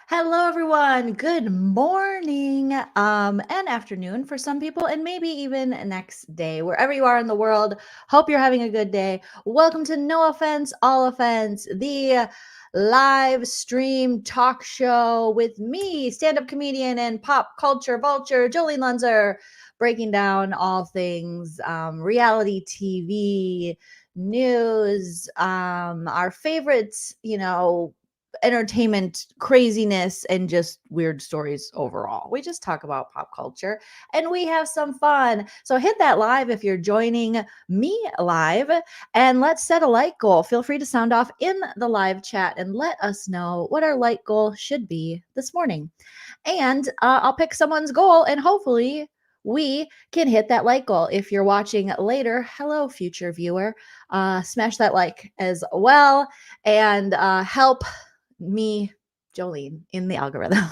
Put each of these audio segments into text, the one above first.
Hello, everyone. Good morning, and afternoon for some people, and maybe even next day, wherever you are in the world. Hope you're having a good day. Welcome to No Offense, All Offense, the live stream talk show with me, stand-up comedian and pop culture vulture, Joleen Lunzer, breaking down all things reality TV, news, our favorites, entertainment craziness and just weird stories overall. We just talk about pop culture and we have some fun. So hit that live if you're joining me live and let's set a like goal. Feel free to sound off in the live chat and let us know what our like goal should be this morning. And I'll pick someone's goal and hopefully we can hit that like goal. If you're watching later, hello, future viewer. Smash that like as well and help me, Joleen, in the algorithm.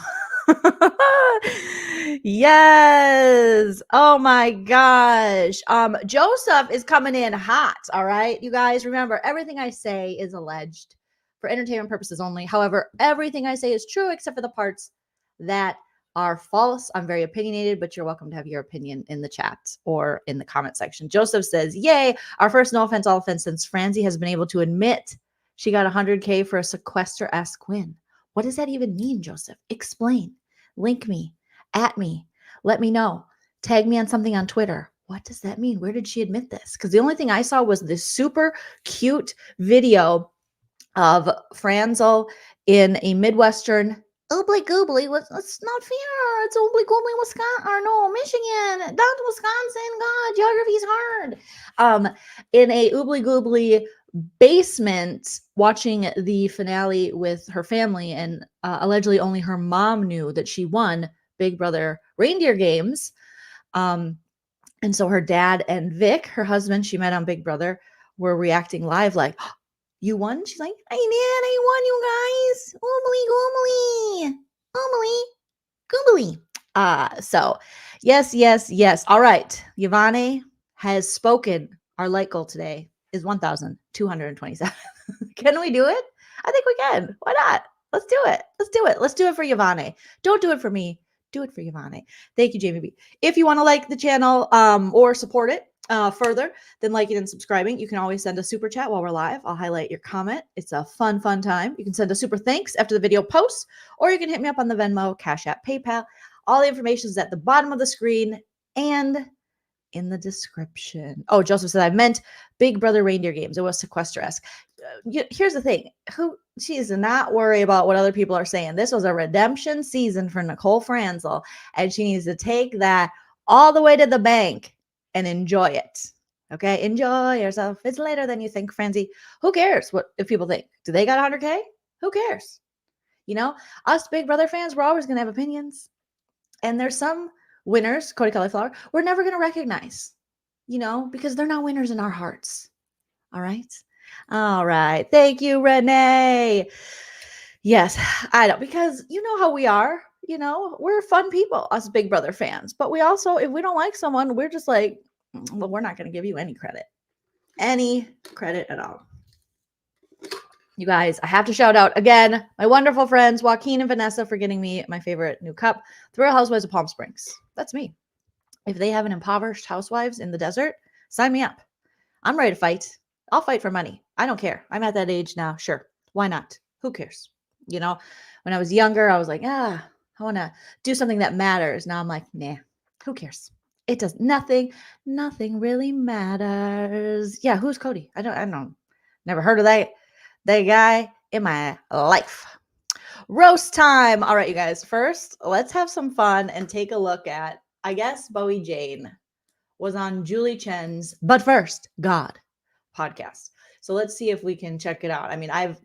Yes. Oh my gosh. Joseph is coming in hot. All right. You guys remember everything I say is alleged for entertainment purposes only. However, everything I say is true except for the parts that are false. I'm very opinionated, but you're welcome to have your opinion in the chat or in the comment section. Joseph says, yay, our first no offense, all offense since Francie has been able to admit she got 100K for a sequester-esque win. What does that even mean, Joseph? Explain. Link me, at me, let me know. Tag me on something on Twitter. What does that mean? Where did she admit this? Because the only thing I saw was this super cute video of Franzel in a Midwestern oobly goobly. It's not fair. It's oobly goobly, Wisconsin, or no, Michigan, not Wisconsin. God, geography's hard. In a oobly goobly basement watching the finale with her family, and allegedly only her mom knew that she won Big Brother reindeer games. And so her dad and Vic, her husband, she met on Big Brother, were reacting live like, oh, you won? She's like, I did. I won, you guys. Oomly goomly. Oomly goomly. So yes, yes, yes. All right. Yvonne has spoken. Our light goal today is 1,227. Can we do it? I think we can. Why not? Let's do it. Let's do it. Let's do it for Yvonne. Don't do it for me. Do it for Yvonne. Thank you, Jamie B. If you want to like the channel or support it further than liking and subscribing, you can always send a super chat while we're live. I'll highlight your comment. It's a fun, fun time. You can send a super thanks after the video posts, or you can hit me up on the Venmo, Cash App, PayPal. All the information is at the bottom of the screen and in the description. Oh, Joseph said I meant Big Brother reindeer games. It was sequester-esque. Here's the thing. She does not worry about what other people are saying. This was a redemption season for Nicole Franzel, and she needs to take that all the way to the bank and enjoy it. Okay, enjoy yourself. It's later than you think, Francie. Who cares what if people think? Do they got 100K? Who cares? Us Big Brother fans, we're always gonna have opinions, and there's some winners, Cody Cauliflower, we're never going to recognize, because they're not winners in our hearts. All right. All right. Thank you, Renee. Yes, I know, because you know how we are. We're fun people, us Big Brother fans. But we also, if we don't like someone, we're just like, well, we're not going to give you any credit. Any credit at all. You guys, I have to shout out again my wonderful friends Joaquin and Vanessa for getting me my favorite new cup, The Real Housewives of Palm Springs. That's me. If they have an impoverished housewives in the desert, sign me up. I'm ready to fight. I'll fight for money. I don't care. I'm at that age now. Sure. Why not? Who cares? When I was younger, I was like, I want to do something that matters. Now I'm like, nah, who cares? It does nothing really matters. Yeah, who's Cody? I don't know. Never heard of that guy in my life. Roast time. All right, you guys. First, let's have some fun and take a look at, I guess, Bowie Jane was on Julie Chen's But First, God podcast. So let's see if we can check it out. I mean, I've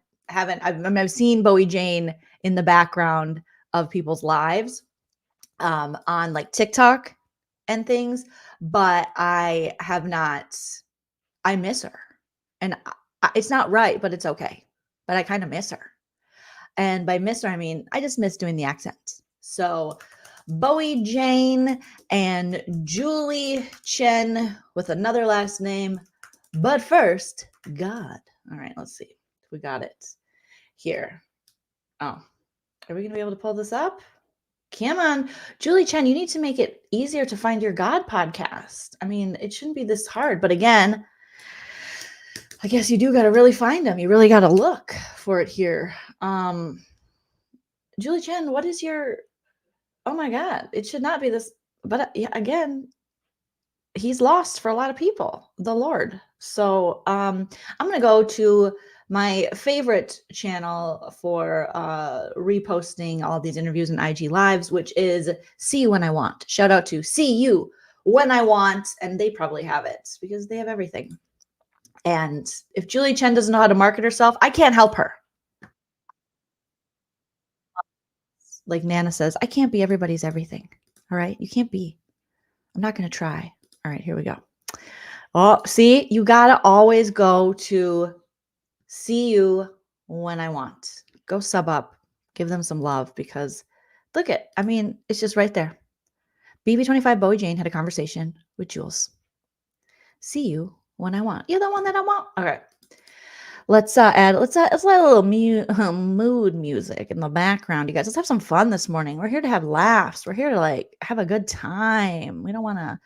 seen Bowie Jane in the background of people's lives on like TikTok and things, but I have not. I miss her, and it's not right, but it's okay. But I kind of miss her. And by miss her, I mean, I just miss doing the accent. So Bowie Jane and Julie Chen with another last name. But first, God. All right, let's see. We got it here. Oh, Are we going to be able to pull this up? Come on. Julie Chen, you need to make it easier to find your God podcast. I mean, it shouldn't be this hard. But again, I guess you do got to really find them. You really got to look for it here. Julie Chen, what is your... Oh my God, it should not be this. But again, he's lost for a lot of people, the Lord. So I'm going to go to my favorite channel for reposting all of these interviews and IG lives, which is See You When I Want. Shout out to See You When I Want. And they probably have it because they have everything. And if Julie Chen doesn't know how to market herself, I can't help her. Like Nana says, I can't be everybody's everything. All right. You can't be. I'm not going to try. All right, here we go. Oh, see, you got to always go to See You When I Want. Go sub up. Give them some love because look at, I mean, it's just right there. BB25 Bowie Jane had a conversation with Jules. See you when I want. You're the one that I want. Okay. Let's add a little mood music in the background. You guys, let's have some fun this morning. We're here to have laughs. We're here to like have a good time. We don't want to,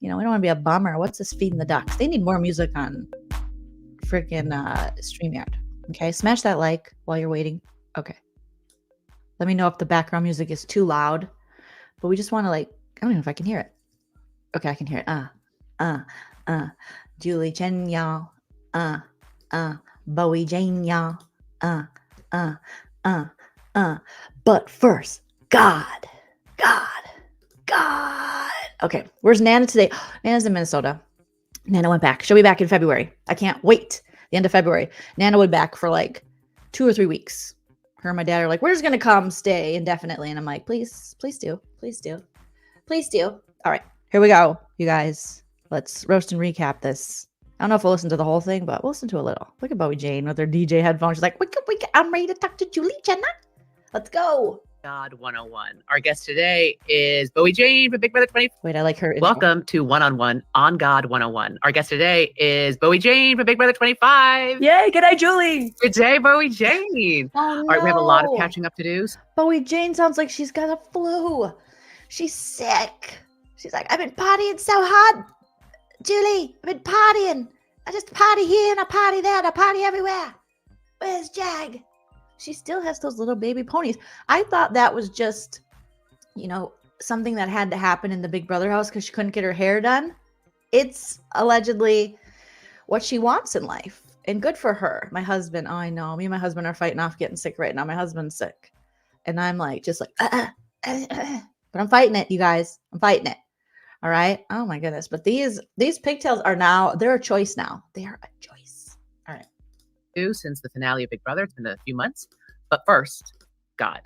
we don't want to be a bummer. What's this feeding the ducks? They need more music on freaking StreamYard. Okay, smash that like while you're waiting. Okay. Let me know if the background music is too loud, but we just want to like, I don't even know if I can hear it. Okay, I can hear it. Julie Chen, y'all. Bowie Jane, y'all. But first, God. Okay, where's Nana today? Nana's in Minnesota. Nana went back. She'll be back in February. I can't wait. The end of February. Nana went back for like 2 or 3 weeks. Her and my dad are like, we're just going to come stay indefinitely. And I'm like, please do. All right, here we go, you guys. Let's roast and recap this. I don't know if we'll listen to the whole thing, but we'll listen to a little. Look at Bowie Jane with her DJ headphones. She's like, wake up, I'm ready to talk to Julie Chen. Let's go. God 101. Our guest today is Bowie Jane from Big Brother 20. Wait, I like her. Welcome to One-on-One on God 101. Our guest today is Bowie Jane from Big Brother 25. Yay, g'day, Julie. Good day, Bowie Jane. Oh, no. All right, we have a lot of catching up to do. Bowie Jane sounds like she's got a flu. She's sick. She's like, I've been partying so hard. Julie, I've been partying. I just party here and I party there and I party everywhere. Where's Jag? She still has those little baby ponies. I thought that was just, something that had to happen in the Big Brother house because she couldn't get her hair done. It's allegedly what she wants in life. And good for her. My husband, I know. Me and my husband are fighting off getting sick right now. My husband's sick. And I'm like, but I'm fighting it, you guys. I'm fighting it. All right. Oh my goodness. But these pigtails they're a choice now. They are a choice. All right. Since the finale of Big Brother. It's been a few months. But first, God.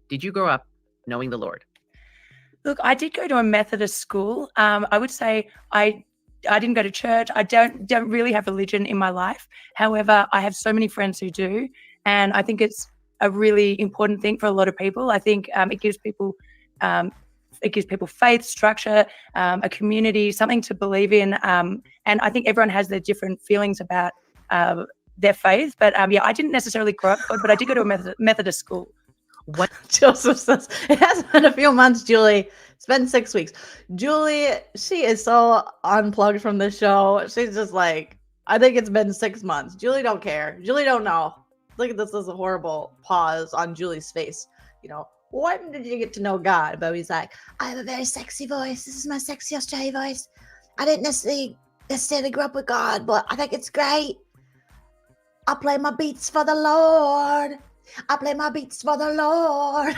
Did you grow up knowing the Lord? Look, I did go to a Methodist school. I would say I didn't go to church. I don't really have religion in my life. However, I have so many friends who do. And I think it's a really important thing for a lot of people. I think it gives people faith, structure, a community, something to believe in. And I think everyone has their different feelings about their faith. But I didn't necessarily grow up God, but I did go to a Methodist school. What Joseph says, it has been a few months, Julie. It's been 6 weeks. Julie, she is so unplugged from the show. She's just like, I think it's been 6 months. Julie don't care. Julie don't know. Look at this as a horrible pause on Julie's face. When did you get to know God? Bowie's like, I have a very sexy voice. This is my sexy Australia voice. I didn't necessarily grow up with God, but I think it's great. I play my beats for the Lord. I play my beats for the Lord.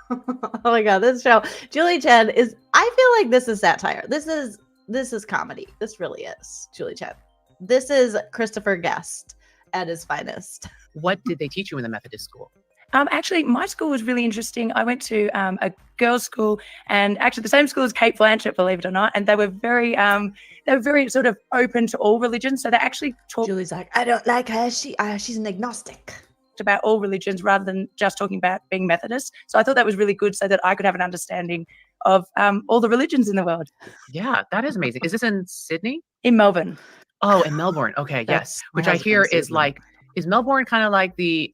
Oh my God, this show. Julie Chen is, I feel like this is satire. This is comedy. This really is, Julie Chen. This is Christopher Guest at his finest. What did they teach you in the Methodist school? Actually, my school was really interesting. I went to a girls' school, and actually the same school as Kate Blanchett, believe it or not. And they were very sort of open to all religions. So they actually talked. Julie's like, I don't like her. She's an agnostic. About all religions rather than just talking about being Methodist. So I thought that was really good, so that I could have an understanding of all the religions in the world. Yeah, that is amazing. Is this in Sydney? In Melbourne. Oh, in Melbourne. Okay, yes. Which I hear is like, is Melbourne kind of like the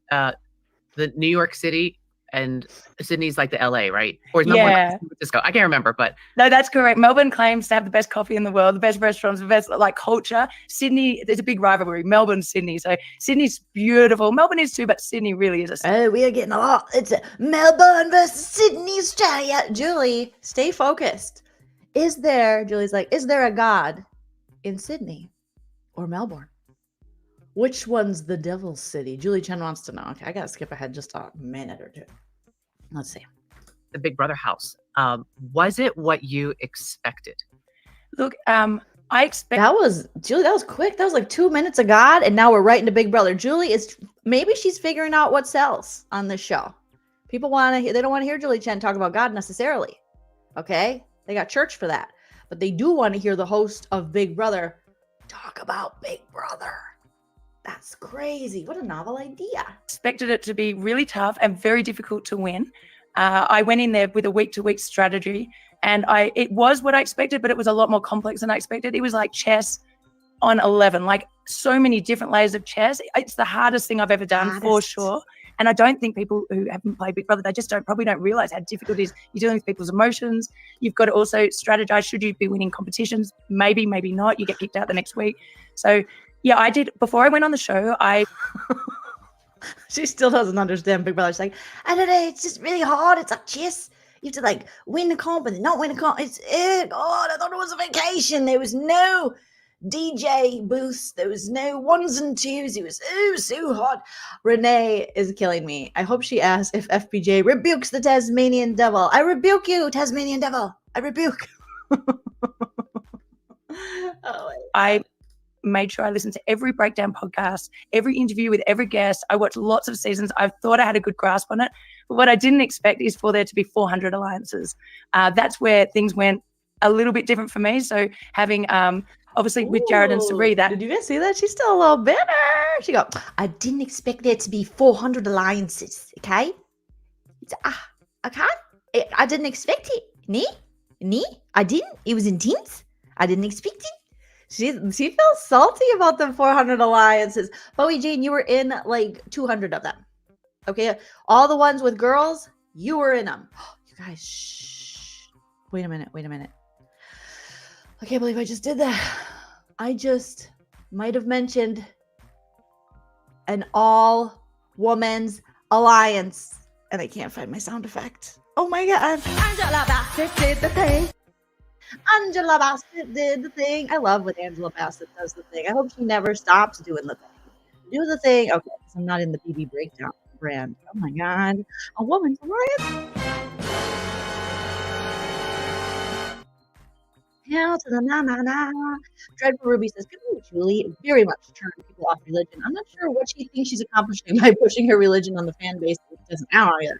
New York City And Sydney's like the LA, right? Or is Melbourne like San Francisco? I can't remember, but no, that's correct. Melbourne claims to have the best coffee in the world, the best restaurants, the best like culture. Sydney, there's a big rivalry. Melbourne, Sydney. So Sydney's beautiful. Melbourne is too, but Sydney really is a. Oh, we are getting a lot. It's Melbourne versus Sydney, Australia. Julie, stay focused. Julie's like, is there a God in Sydney or Melbourne? Which one's the devil's city? Julie Chen wants to know. Okay, I gotta skip ahead just a minute or two. Let's see. The Big Brother house. Was it what you expected? Look, I expect Julie, that was quick. That was like 2 minutes of God, and now we're right into Big Brother. Julie maybe she's figuring out what sells on this show. People they don't want to hear Julie Chen talk about God necessarily. Okay? They got church for that. But they do want to hear the host of Big Brother talk about Big Brother. That's crazy. What a novel idea. Expected it to be really tough and very difficult to win. I went in there with a week-to-week strategy, and it was what I expected, but it was a lot more complex than I expected. It was like chess on 11, like so many different layers of chess. It's the hardest thing I've ever done for sure. And I don't think people who haven't played Big Brother, they just probably don't realize how difficult it is. You're dealing with people's emotions. You've got to also strategize. Should you be winning competitions? Maybe, maybe not. You get kicked out the next week. So yeah, I did. Before I went on the show, she still doesn't understand Big Brother. She's like, I don't know. It's just really hard. It's like chess. You have to like win a comp and not win a comp. God, I thought it was a vacation. There was no DJ booths. There was no ones and twos. It was so hot. Renee is killing me. I hope she asks if FPJ rebukes the Tasmanian devil. I rebuke you, Tasmanian devil. I rebuke. I made sure I listened to every breakdown podcast, every interview with every guest. I watched lots of seasons. I thought I had a good grasp on it. But what I didn't expect is for there to be 400 alliances. That's where things went a little bit different for me. So having, obviously with Jared and Sari, did you guys see that? She's still a little bitter. She go, I didn't expect there to be 400 alliances. Okay. Okay. I didn't expect it. Nee. I didn't. It was intense. I didn't expect it. She feels salty about the 400 alliances. Bowie Jane, you were in like 200 of them. Okay. All the ones with girls, you were in them. You guys, shh. Wait a minute. I can't believe I just did that. I just might have mentioned an all-women's alliance, and I can't find my sound effect. Oh my God. Angela Bassett did the thing. Angela Bassett did the thing. I love when Angela Bassett does the thing. I hope she never stops doing the thing. Do the thing. Okay, because I'm not in the BB Breakdown brand. Oh my God. A woman's alliance. Hell to the na. Dreadful Ruby says, good morning, Julie. Very much turn people off religion. I'm not sure what she thinks she's accomplishing by pushing her religion on the fan base that doesn't know either.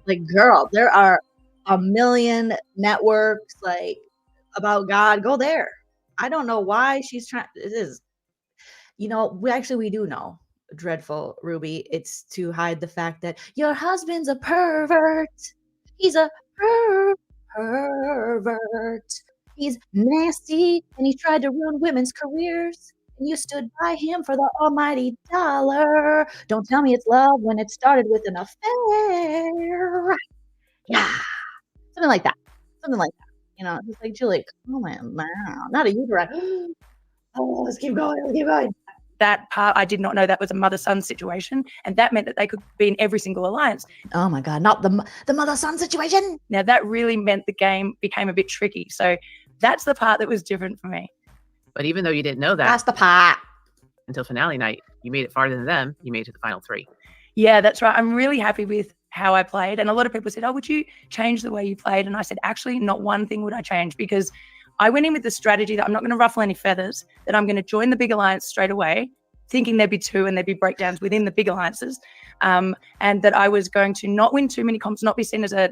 Like, girl, there are a million networks like about God. Go there. I don't know why she's trying. It is, we do know, Dreadful Ruby. It's to hide the fact that your husband's a pervert. He's a pervert. He's nasty, and he tried to ruin women's careers. And you stood by him for the almighty dollar. Don't tell me it's love when it started with an affair. Yeah. Something like that. Just like, Julie, come on now. Not a utero. Oh, let's keep going. That part, I did not know that was a mother-son situation, and that meant that they could be in every single alliance. Oh my God, not the mother-son situation. Now, that really meant the game became a bit tricky. So that's the part that was different for me. But even though you didn't know that, that's the part. Until finale night, you made it farther than them. You made it to the final three. Yeah, that's right. I'm really happy with how I played. And a lot of people said, would you change the way you played? And I said, actually, not one thing would I change, because I went in with the strategy that I'm not going to ruffle any feathers, that I'm going to join the big alliance straight away, thinking there'd be two and there'd be breakdowns within the big alliances. And that I was going to not win too many comps, not be seen as a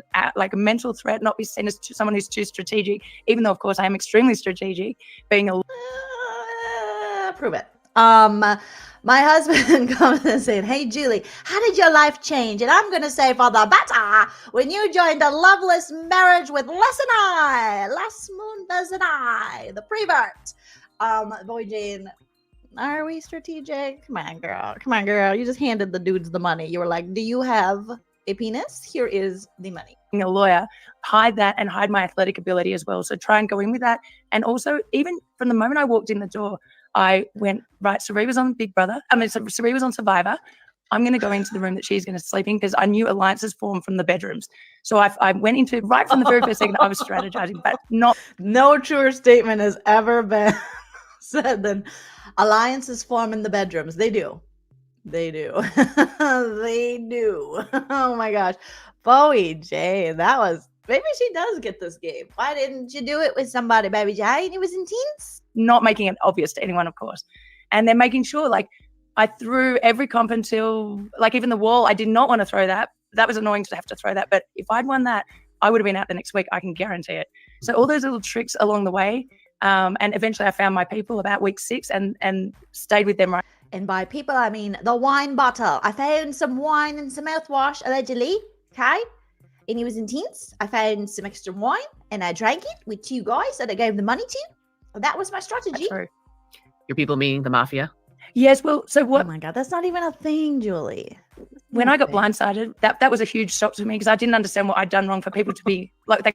mental threat, not be seen as someone who's too strategic, even though, of course, I am extremely strategic, being a... prove it. My husband comes and said, hey, Julie, how did your life change? And I'm going to say for the better when you joined a loveless marriage with Les Moonves and I, the prevert. Bowie Jane, are we strategic? Come on, girl. You just handed the dudes the money. You were like, do you have a penis. Here is the money. Being a lawyer, hide that and hide my athletic ability as well. So try and go in with that. And also, even from the moment I walked in the door, I went, right, Sari was on Big Brother. Sari was on Survivor. I'm going to go into the room that she's going to sleep in because I knew alliances formed from the bedrooms. So I went into, right from the very first second, I was strategizing, but not. No truer statement has ever been said than alliances form in the bedrooms. They do. They do. They do. Oh my gosh. Bowie Jane, that was, maybe she does get this game. Why didn't you do it with somebody, Bowie Jane? It was intense. Not making it obvious to anyone, of course. And then making sure, like, I threw every comp until, like, even the wall, I did not want to throw that. That was annoying to have to throw that. But if I'd won that, I would have been out the next week. I can guarantee it. So all those little tricks along the way. And eventually I found my people about week 6 and stayed with them. Right. And by people, I mean the wine bottle. I found some wine and some mouthwash, allegedly. Okay. And it was intense. I found some extra wine and I drank it with 2 guys that I gave the money to. That was my strategy. Your people meaning the mafia? Yes, well, so what? Oh my God, that's not even a thing, Julie. When I got blindsided, that was a huge shock to me because I didn't understand what I'd done wrong for people to be like they.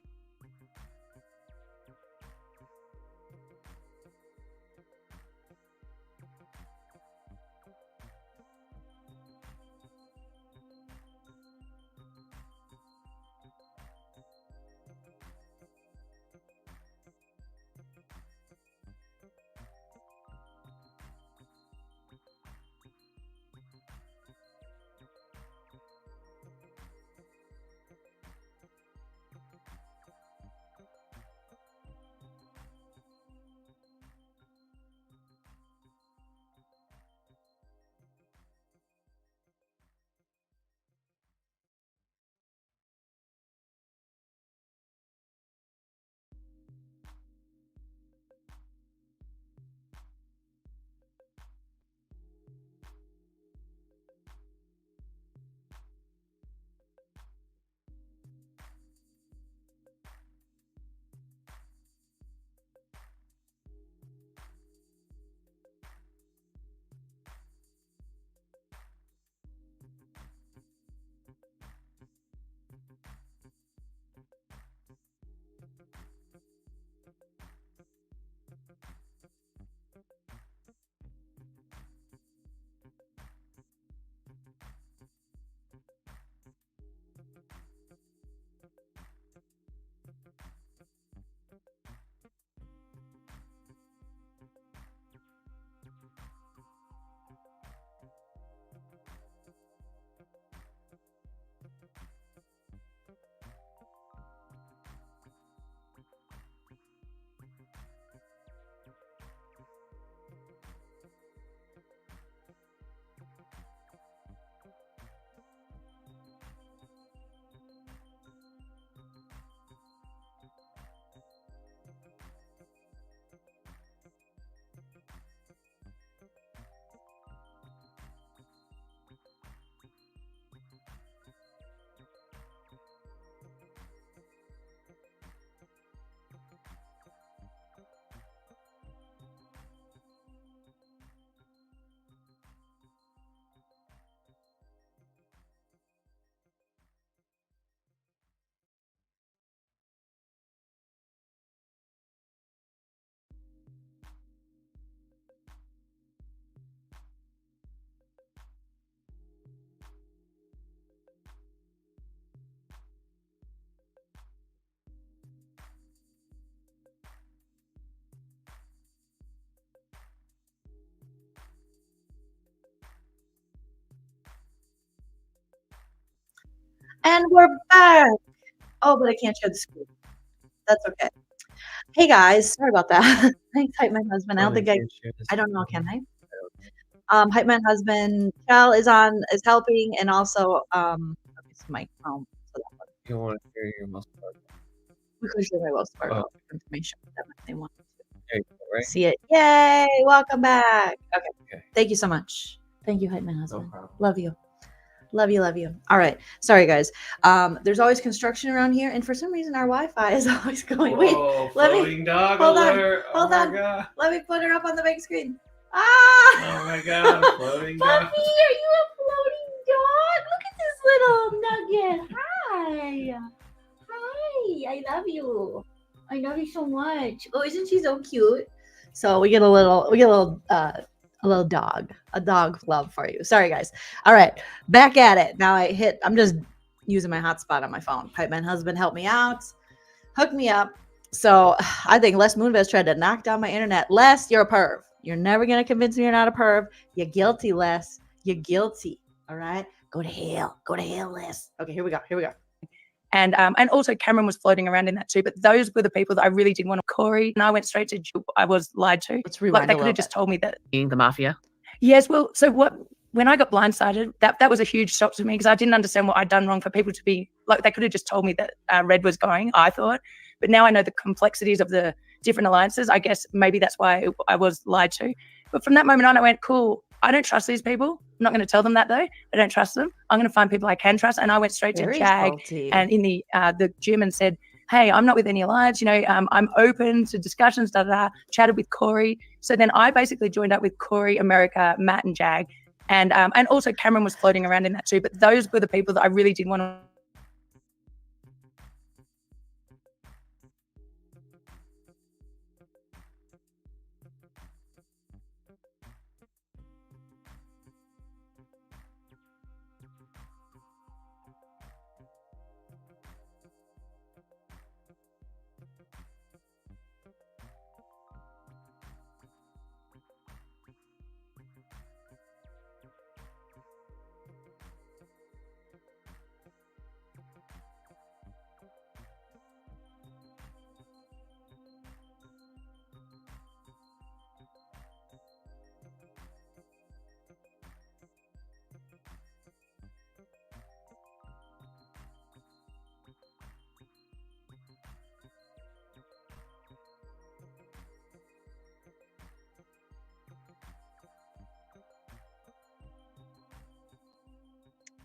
And we're back. Oh, but I can't share the screen. That's okay. Hey guys, sorry about that. Thanks, Hype Man Husband. I don't think I don't know, can I? Hype Man Husband, Chell is helping, and also it's my phone. So that one. You don't want to share your most part. We could share my most part of information that they want to There you go, right? see it. Yay! Welcome back. Okay. Okay. Thank you so much. Thank you, Hype Man Husband. problem. Love you. Love you, love you. All right. Sorry, guys. There's always construction around here, and for some reason, our Wi-Fi is always going. Wait, let me floating dog hold on, alert. hold oh on. my god. let me put her up on the big screen. Ah! Oh my god, floating Puppy, dog. are you a floating dog? Look at this little nugget. Hi. Hi. I love you. I love you so much. Oh, isn't she so cute? So we get a little dog, a dog love for you. Sorry, guys. All right, back at it. Now I'm just using my hotspot on my phone. Pipeman husband, help me out. Hook me up. So I think Les Moonves tried to knock down my internet. Les, you're a perv. You're never going to convince me you're not a perv. You're guilty, Les. You're guilty. All right? Go to hell. Go to hell, Les. Okay, here we go. And also Cameron was floating around in that too. But those were the people that I really did want. Corey, and I went straight to I was lied to. Let's rewind They a could little have just told me that. Being the mafia. Yes, well, so when I got blindsided, that was a huge shock to me because I didn't understand what I'd done wrong for people to be like, they could have just told me that Red was going, I thought. But now I know the complexities of the different alliances. I guess maybe that's why I was lied to. But from that moment on, I went, cool, I don't trust these people. I'm not going to tell them that though. I don't trust them. I'm going to find people I can trust. And I went straight to Jag and in the gym and said, hey, I'm not with any alliance, I'm open to discussions, chatted with Corey. So then I basically joined up with Corey, America, Matt and Jag. And also Cameron was floating around in that too. But those were the people that I really did want to.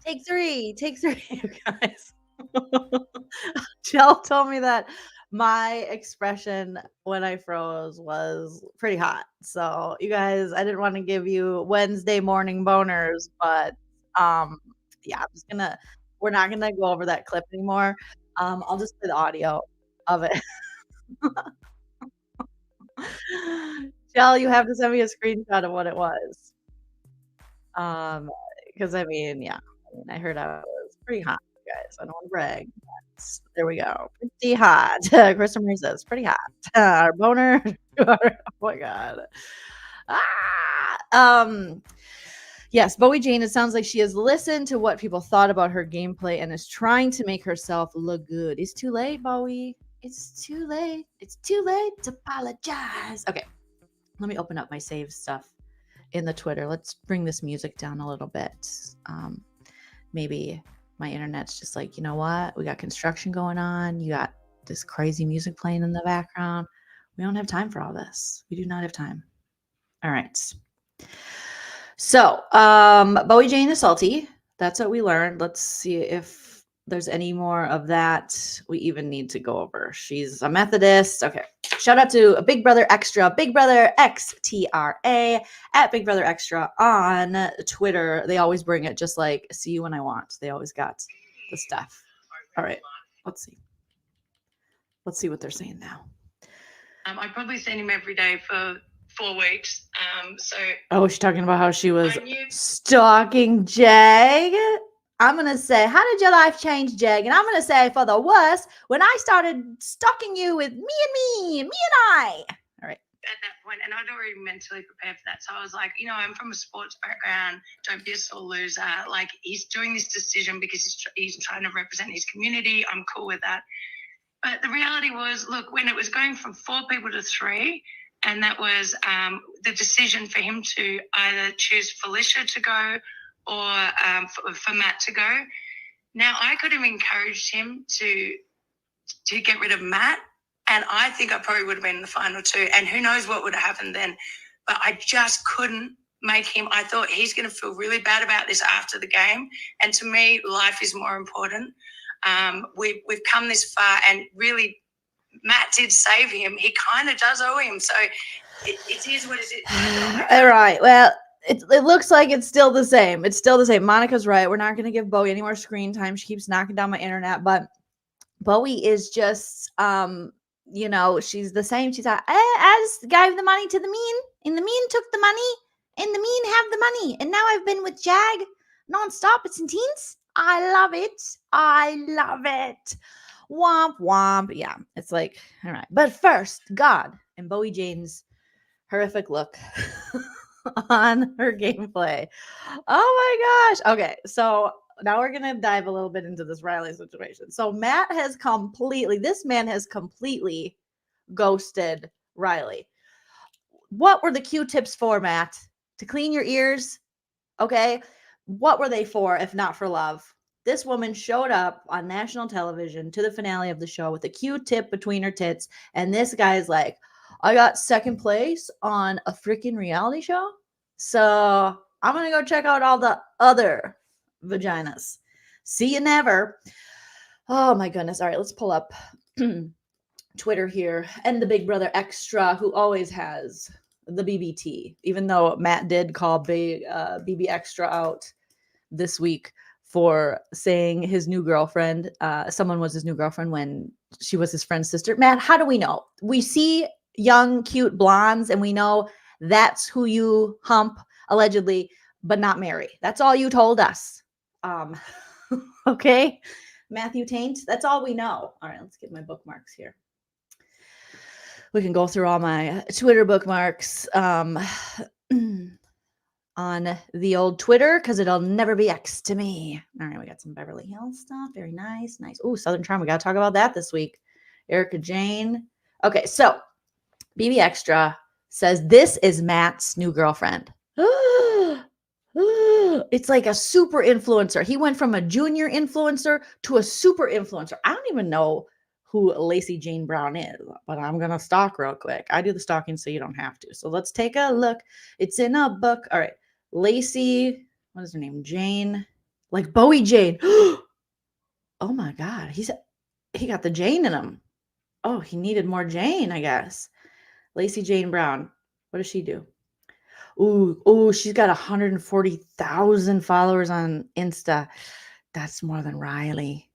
Take three, you guys. Jill told me that my expression when I froze was pretty hot. So you guys, I didn't want to give you Wednesday morning boners, but yeah, we're not gonna go over that clip anymore. I'll just play the audio of it. Jill, you have to send me a screenshot of what it was. Because I mean, yeah. I heard I was pretty hot, guys. I don't want to brag. But there we go. Pretty hot. Krista Marie says, pretty hot. Our boner. Oh my God. Yes, Bowie Jane, it sounds like she has listened to what people thought about her gameplay and is trying to make herself look good. It's too late, Bowie. It's too late. It's too late to apologize. Okay, let me open up my saved stuff in the Twitter. Let's bring this music down a little bit. Maybe my internet's just like, you know what? We got construction going on. You got this crazy music playing in the background. We don't have time for all this. We do not have time. All right. So, Bowie Jane is salty. That's what we learned. Let's see if there's any more of that we even need to go over. She's a Methodist. Okay. Shout out to Big Brother Extra, Big Brother XTRA at Big Brother Extra on Twitter. They always bring it, just like See You When I Want. They always got the stuff. All right. Let's see. Let's see what they're saying now. I've probably seen him every day for 4 weeks. Oh, she's talking about how she was stalking Jag. I'm going to say, how did your life change, Jag? And I'm going to say, for the worse, when I started stalking you with me and I. All right. At that point, and I'd already mentally prepared for that. So I was like, I'm from a sports background. Don't be a sore loser. Like, he's doing this decision because he's trying to represent his community. I'm cool with that. But the reality was, look, when it was going from 4 people to 3, and that was the decision for him to either choose Felicia to go or for Matt to go. Now, I could have encouraged him to get rid of Matt, and I think I probably would have been in the final 2, and who knows what would have happened then. But I just couldn't make him. I thought he's going to feel really bad about this after the game, and to me, life is more important. We've come this far, and really, Matt did save him. He kind of does owe him, so it is what it is. All right. Well, it looks like it's still the same. It's still the same. Monica's right. We're not going to give Bowie any more screen time. She keeps knocking down my internet, but Bowie is just, she's the same. She's like, I just gave the money to the mean, and the mean took the money, and the mean have the money, and now I've been with Jag nonstop. It's intense. I love it. I love it. Womp womp. Yeah, it's like, all right. But first, God and Bowie Jane's horrific look on her gameplay. Oh my gosh. Okay, so now we're gonna dive a little bit into this Riley situation. So this man has completely ghosted Riley. What were the Q-tips for, Matt? To clean your ears? Okay. What were they for if not for love? This woman showed up on national television to the finale of the show with a Q-tip between her tits, and this guy's like, I got second place on a freaking reality show, so I'm gonna go check out all the other vaginas. See you never. Oh my goodness. All right, let's pull up Twitter here and the Big Brother Extra, who always has the BBT, even though Matt did call BB Extra out this week for saying his new girlfriend, someone was his new girlfriend when she was his friend's sister. Matt, how do we know? We see young, cute blondes, and we know that's who you hump, allegedly, but not marry. That's all you told us. Okay, Matthew Taint, that's all we know. All right, let's get my bookmarks here. We can go through all my Twitter bookmarks on the old Twitter, because it'll never be X to me. All right, we got some Beverly Hills stuff. Very nice. Oh, Southern Charm. We got to talk about that this week. Erica Jane. Okay, so BB Extra says this is Matt's new girlfriend. It's like a super influencer. He went from a junior influencer to a super influencer. I don't even know who Lacey Jane Brown is, but I'm going to stalk real quick. I do the stalking so you don't have to. So let's take a look. It's in a book. All right. Lacey, what is her name? Jane, like Bowie Jane. Oh my God. He got the Jane in him. Oh, he needed more Jane, I guess. Lacey Jane Brown. What does she do? Ooh, she's got 140,000 followers on Insta. That's more than Riley.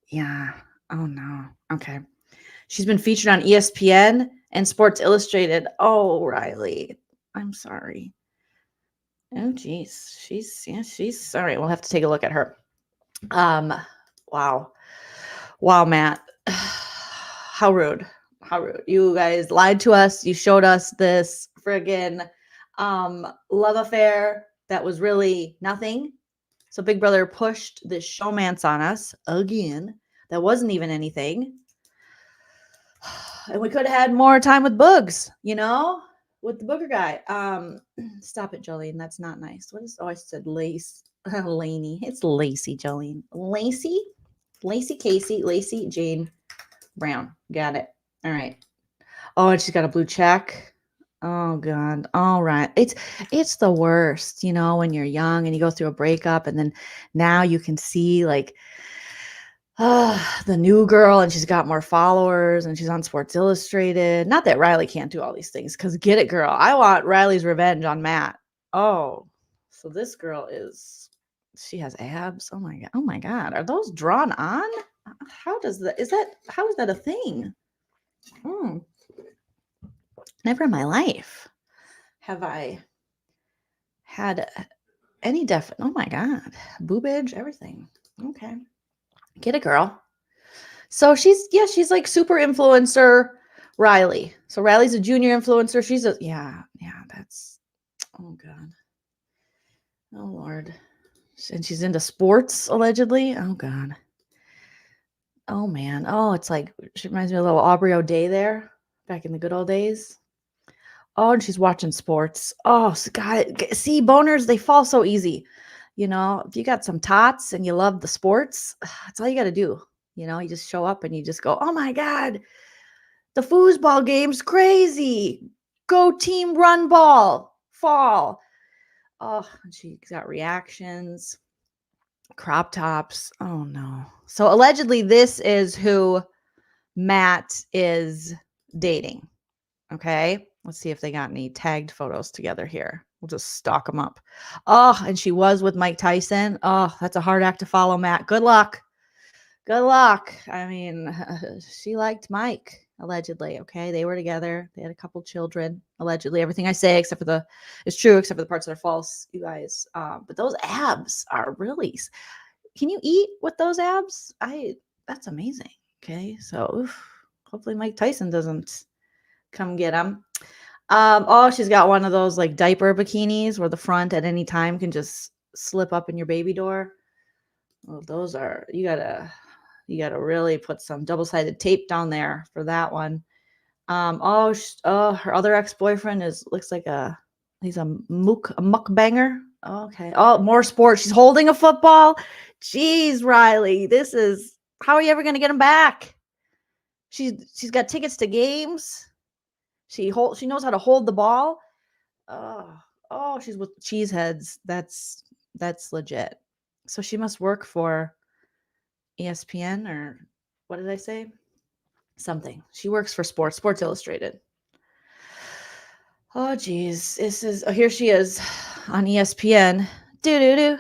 Yeah. Oh no. Okay. She's been featured on ESPN and Sports Illustrated. Oh, Riley. I'm sorry. Oh, geez. She's sorry. We'll have to take a look at her. Wow. Wow, Matt. How rude. How rude. You guys lied to us. You showed us this friggin' love affair that was really nothing. So Big Brother pushed this showmance on us again. That wasn't even anything. And we could have had more time with Boogs, with the booger guy. Stop it, Jolene. That's not nice. I said Lace. Laney. It's Lacey, Jolene. Lacey Casey, Lacey Jane Brown. Got it. All right. Oh, and she's got a blue check. Oh God. All right. It's the worst, when you're young and you go through a breakup, and then now you can see like the new girl, and she's got more followers, and she's on Sports Illustrated. Not that Riley can't do all these things, because get it, girl. I want Riley's revenge on Matt. Oh, so this girl she has abs. Oh my God. Are those drawn on? How is that a thing? Never in my life have I had any oh my God, boobage, everything. Okay. Get it, girl. So she's like super influencer Riley. So Riley's a junior influencer. She's that's, oh God. Oh Lord. And she's into sports, allegedly. Oh God. Oh man. Oh, it's like, she reminds me of a little Aubrey O'Day there back in the good old days. Oh, and she's watching sports. Oh, God. See, boners, they fall so easy. If you got some tots and you love the sports, that's all you got to do. You just show up and you just go, oh my God, the foosball game's crazy. Go team run ball, fall. Oh, and she's got reactions, crop tops. Oh no. So allegedly this is who Matt is dating. Okay. Let's see if they got any tagged photos together here. We'll just stalk them up. Oh, and she was with Mike Tyson. Oh, that's a hard act to follow, Matt. Good luck. Good luck. I mean, she liked Mike, allegedly. Okay. They were together. They had a couple children, allegedly. Everything I say, is true, except for the parts that are false, you guys. But those abs are really, can you eat with those abs? That's amazing. Okay. So hopefully Mike Tyson doesn't come get them. Oh, she's got one of those like diaper bikinis where the front at any time can just slip up in your baby door. Well, those are, you gotta really put some double-sided tape down there for that one. Her other ex-boyfriend looks like he's a mukbanger. Okay. Oh, more sports. She's holding a football. Jeez, Riley, how are you ever gonna get him back? She's got tickets to games. She knows how to hold the ball. Oh, she's with cheeseheads. That's legit. So she must work for ESPN, or what did I say? Something. She works for Sports Illustrated. Oh, geez. Here she is on ESPN. Do.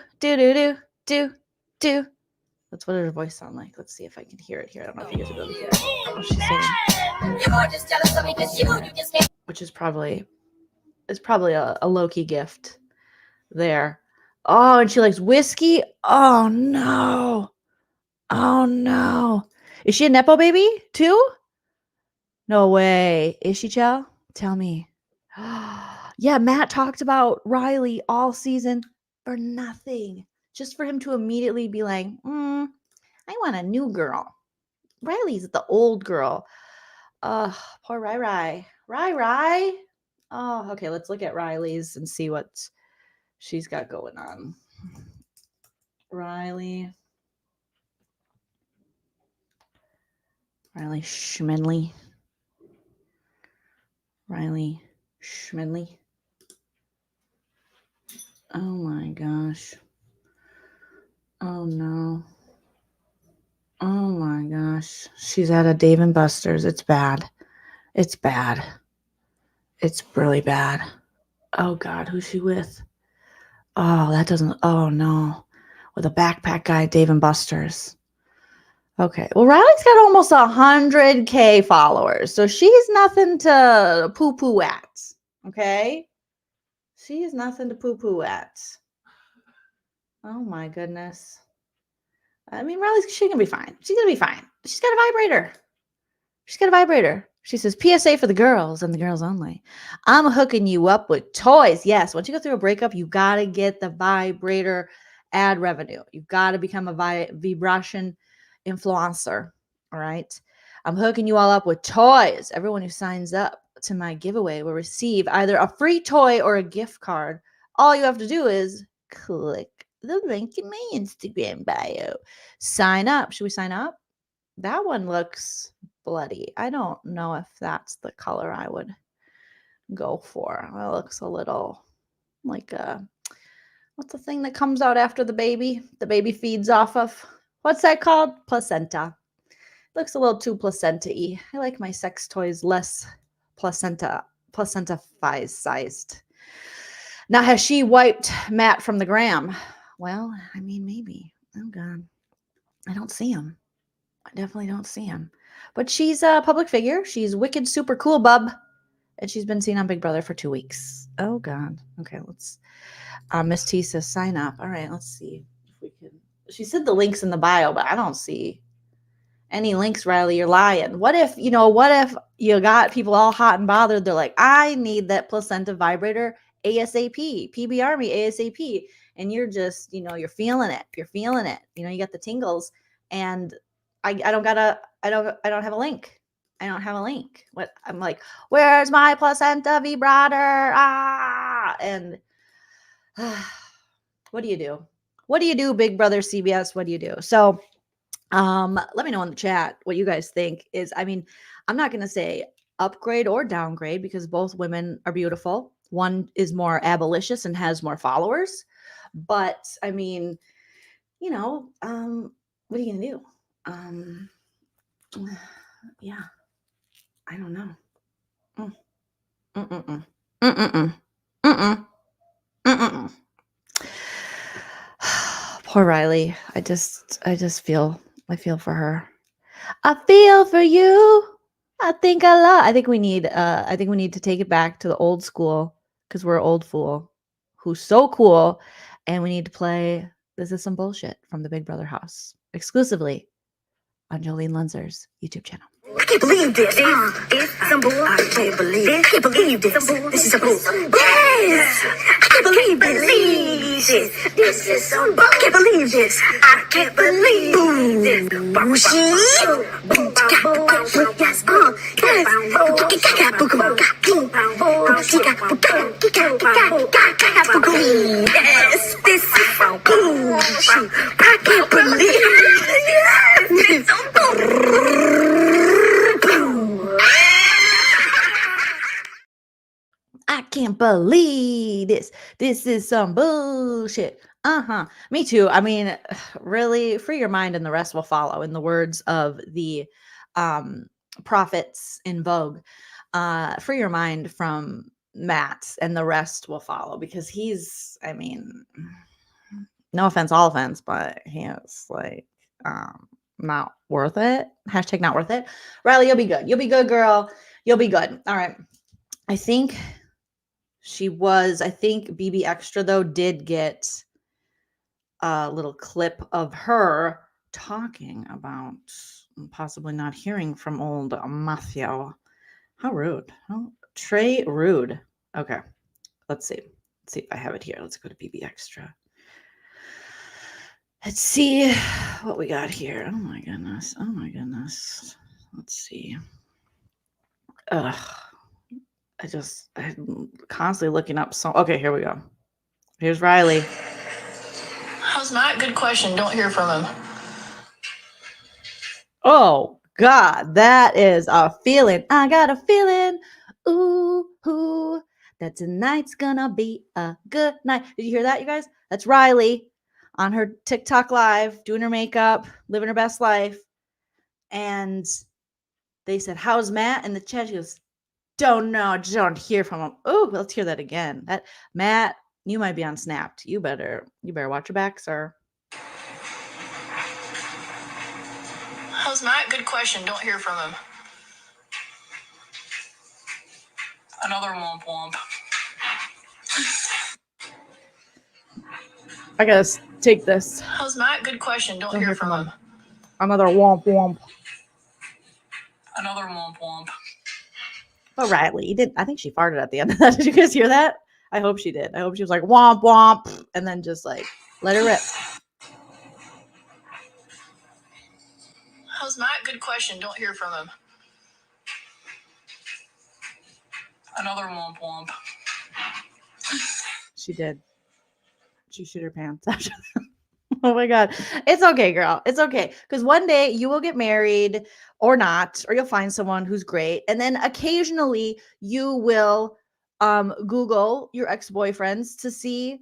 That's what her voice sound like. Let's see if I can hear it here. I don't know if you guys are able to hear it. Oh, she's saying. You're just jealous of me because you just can't. Which is probably a low-key gift there. Oh, and she likes whiskey. Oh no. Is she a Nepo baby too? No way. Is she, Chell? Tell me. Yeah, Matt talked about Riley all season for nothing. Just for him to immediately be like, I want a new girl. Riley's the old girl. Poor Rai. Rai. Oh, okay. Let's look at Riley's and see what she's got going on. Riley Schmidley. Oh my gosh. Oh no. Oh my gosh. She's at a Dave & Buster's. It's bad. It's really bad. Oh God, who's she with? Oh no. With a backpack guy at Dave & Buster's. Okay. Well, Riley's got almost 100K followers. So she's nothing to poo-poo at. Okay? She is nothing to poo-poo at. Oh my goodness. I mean, she's going to be fine. She's going to be fine. She's got a vibrator. She says, PSA for the girls and the girls only. I'm hooking you up with toys. Yes. Once you go through a breakup, you got to get the vibrator ad revenue. You've got to become a vibration influencer. All right. I'm hooking you all up with toys. Everyone who signs up to my giveaway will receive either a free toy or a gift card. All you have to do is click the link in my Instagram bio. Sign up. Should we sign up? That one looks bloody. I don't know if that's the color I would go for. It looks a little like what's the thing that comes out after the baby feeds off of? What's that called? Placenta. Looks a little too placenta-y. I like my sex toys less placenta-sized. Now, has she wiped Matt from the gram? Well, I mean, maybe. Oh God, I don't see him. I definitely don't see him. But she's a public figure. She's wicked super cool, bub. And she's been seen on Big Brother for 2 weeks. Oh, God. Okay, let's... Miss T says sign up. All right, let's see if we can... She said the link's in the bio, but I don't see any links, Riley. You're lying. What if you got people all hot and bothered? They're like, I need that placenta vibrator ASAP. PBR me ASAP. And you're just, you're feeling it. You got the tingles. And I don't have a link. I don't have a link. What I'm like, where's my placenta vibrator? And what do you do? What do you do, Big Brother CBS? What do you do? So let me know in the chat what you guys think is. I mean, I'm not gonna say upgrade or downgrade because both women are beautiful. One is more abolitious and has more followers. But I mean, what are you gonna do? Yeah, I don't know. Mm-mm. Poor Riley. I feel for her. I feel for you. I think we need to take it back to the old school because we're an old fool who's so cool, and we need to play This Is Some Bullshit from the Big Brother house exclusively on Joleen Lunzer's YouTube channel. I can't believe this. It's some bull. I can't believe this. I can't believe this. This is some bull. Yes! I can't believe this. This is some bull. I can't believe this. I can't believe this. Yes, this is some bullshit. I can't believe it. Yes, it's some bull. I can't believe this. This is some bullshit. Me too. I mean, really, free your mind and the rest will follow, in the words of the prophets in Vogue. Free your mind from Matt and the rest will follow, because he's, I mean, no offense, all offense, but he is like not worth it. Hashtag not worth it. Riley, you'll be good. You'll be good, girl. You'll be good. All right. I think BB Extra, though, did get a little clip of her talking about possibly not hearing from old Matthew. How rude. Trey rude. Okay. Let's see. Let's see if I have it here. Let's go to BB Extra. Let's see what we got here. Oh my goodness. Let's see. I'm constantly looking up. Okay, here we go. Here's Riley. How's Matt? Good question. Don't hear from him. Oh God, that is a feeling. I got a feeling. Ooh, that tonight's gonna be a good night. Did you hear that, you guys? That's Riley on her TikTok live, doing her makeup, living her best life. And they said, "How's Matt?" In the chat, she goes, "Don't know, don't hear from him." Oh, let's hear that again. That Matt, you might be on Snapped. You better watch your back, sir. How's Matt? Good question. Don't hear from him. Another womp womp. I gotta take this. How's Matt? Good question. Don't hear from him. Another womp womp. Another womp womp. Oh, Riley, I think she farted at the end of that. Did you guys hear that? I hope she did. I hope she was like womp womp and then just like let her rip. How's Matt? Good question. Don't hear from him. Another womp womp. She did. She shit her pants after that. Oh my God. It's okay, girl. It's okay. Because one day you will get married or not, or you'll find someone who's great. And then occasionally you will Google your ex-boyfriends to see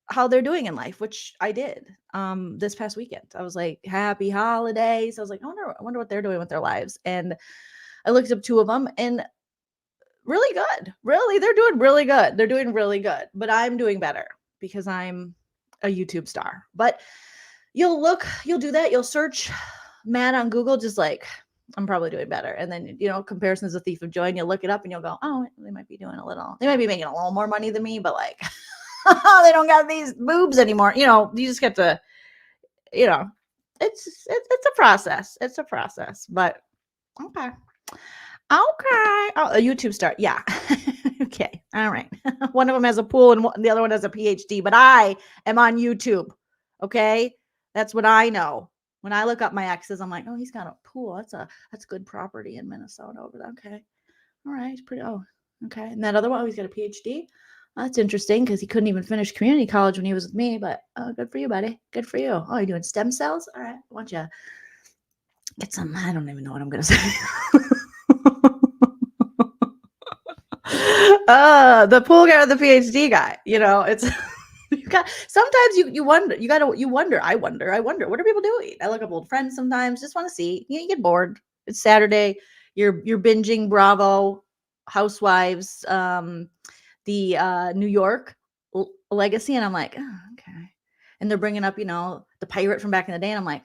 how they're doing in life, which I did this past weekend. I was like, happy holidays. I was like, I wonder what they're doing with their lives. And I looked up two of them and really good. Really, they're doing really good. They're doing really good. But I'm doing better because I'm a YouTube star. But you'll do that. You'll search Matt on Google, just like, I'm probably doing better. And then, comparison is a thief of joy. And you'll look it up and you'll go, oh, they might be making a little more money than me, but like, they don't got these boobs anymore. You just get to, it's a process. It's a process, but okay. Oh, a YouTube star. Yeah. Okay. All right. One of them has a pool and the other one has a PhD, but I am on YouTube. Okay. That's what I know. When I look up my exes, I'm like, oh, he's got a pool. That's good property in Minnesota over there. Okay. All right. He's pretty, okay. And that other one, he's got a PhD. That's interesting because he couldn't even finish community college when he was with me, but good for you, buddy. Good for you. Oh, you're doing stem cells? All right. Why don't you get some, I don't even know what I'm going to say. The pool guy or the PhD guy, it's sometimes you wonder. I wonder what are people doing? I look up old friends sometimes, just want to see. You get bored. It's Saturday. You're binging Bravo, Housewives, the New York legacy, and I'm like, oh, okay. And they're bringing up, the pirate from back in the day, and I'm like,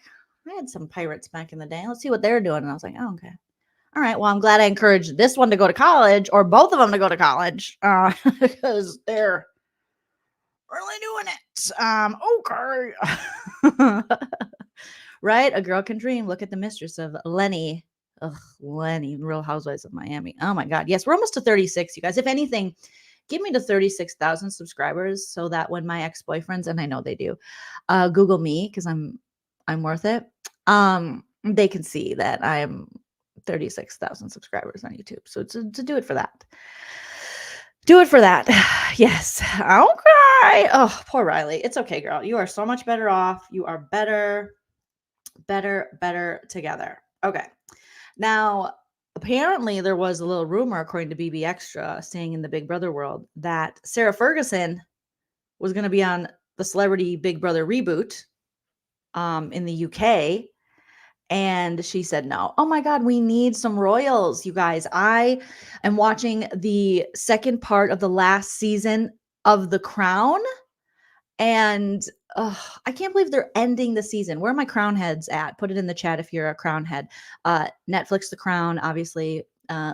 I had some pirates back in the day. Let's see what they're doing. And I was like, oh, okay. All right. Well, I'm glad I encouraged this one to go to college, or both of them to go to college, because they're really doing it. Okay. Right? A girl can dream. Look at the mistress of Lenny. Ugh, Lenny, Real Housewives of Miami. Oh my God. Yes, we're almost to 36, you guys. If anything, give me to 36,000 subscribers so that when my ex-boyfriends, and I know they do, Google me because I'm worth it. They can see that I'm 36,000 subscribers on YouTube. So to do it for that. Do it for that. Yes. Okay. Oh, poor Riley. It's okay, girl. You are so much better off. You are better together. Okay. Now, apparently there was a little rumor, according to BB Extra, saying in the Big Brother world, that Sarah Ferguson was going to be on the Celebrity Big Brother reboot in the UK. And she said no. Oh my God, we need some royals, you guys. I am watching the second part of the last season of The Crown. And I can't believe they're ending the season. Where are my Crown heads at? Put it in the chat if you're a Crown head. Netflix, The Crown, obviously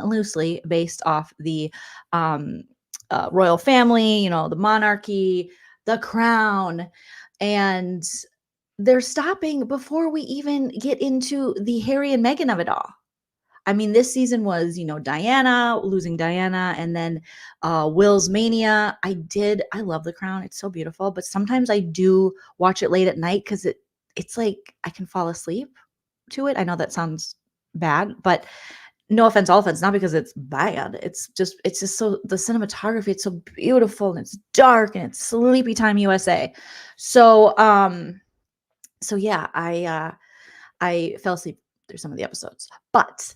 loosely based off the royal family, the monarchy, The Crown. And they're stopping before we even get into the Harry and Meghan of it all. I mean, this season was, Diana, losing Diana, and then Will's Mania. I love The Crown. It's so beautiful. But sometimes I do watch it late at night because it's like I can fall asleep to it. I know that sounds bad, but no offense, all offense, not because it's bad. It's just so, the cinematography, it's so beautiful and it's dark and it's sleepy time USA. So, yeah, I fell asleep through some of the episodes, but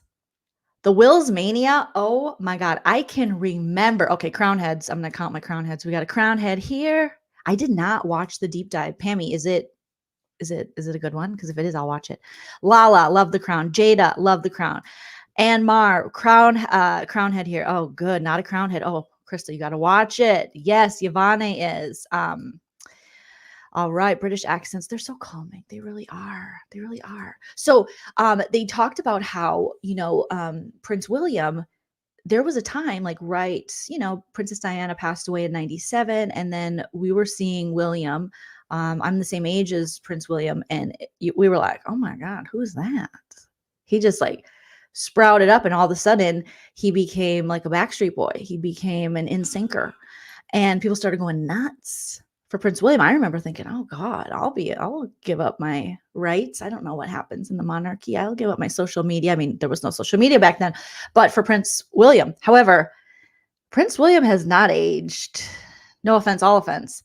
the Will's Mania, oh my God, I can remember. Okay, Crown heads. I'm gonna count my Crown heads. We got a Crown head here. I did not watch the deep dive. Pammy, is it a good one? Because if it is, I'll watch it. Lala, love The Crown. Jada, love The Crown. And Mar, Crown head here. Oh, good, not a Crown head. Oh, Crystal, you got to watch it. Yes, Yvonne is. All right, British accents, they're so calming. They really are. They really are. So they talked about how, Prince William, there was a time like, Princess Diana passed away in 97. And then we were seeing William. I'm the same age as Prince William. And we were like, oh my God, who's that? He just like sprouted up. And all of a sudden he became like a Backstreet Boy. He became an NSYNCer. And people started going nuts for Prince William. I remember thinking, oh God, I'll give up my rights. I don't know what happens in the monarchy. I'll give up my social media. I mean, there was no social media back then, but for Prince William, however, Prince William has not aged. No offense, all offense.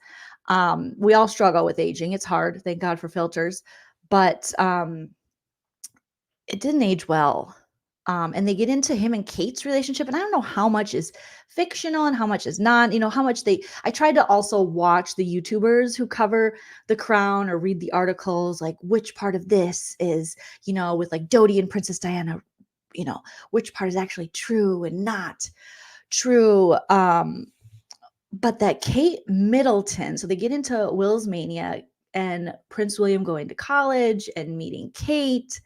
We all struggle with aging. It's hard. Thank God for filters, but it didn't age well. And they get into him and Kate's relationship. And I don't know how much is fictional and how much is not, how much I tried to also watch the YouTubers who cover The Crown or read the articles, like which part of this is, with like Dodie and Princess Diana, which part is actually true and not true. But that Kate Middleton, so they get into Will's Mania and Prince William going to college and meeting Kate.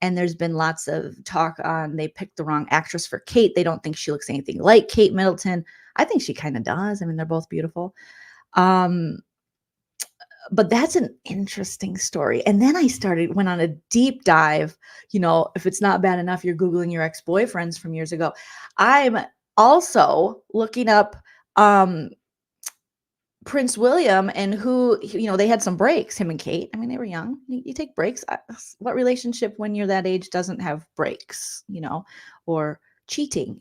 And there's been lots of talk on they picked the wrong actress for Kate. They don't think she looks anything like Kate Middleton. I think she kind of does. I mean, they're both beautiful. But that's an interesting story. And then I went on a deep dive. If it's not bad enough, you're Googling your ex-boyfriends from years ago. I'm also looking up Prince William and who, they had some breaks, him and Kate. I mean, they were young. You take breaks. What relationship when you're that age doesn't have breaks, or cheating,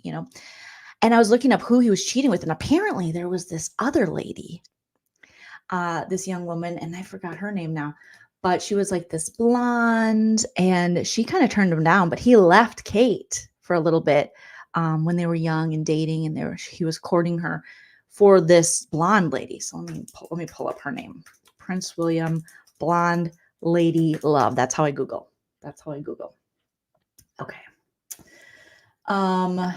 And I was looking up who he was cheating with. And apparently there was this other lady, this young woman, and I forgot her name now, but she was like this blonde and she kind of turned him down, but he left Kate for a little bit when they were young and dating, and he was courting her for this blonde lady. So let me pull up her name. Prince William, blonde lady love. That's how I Google. Okay. Or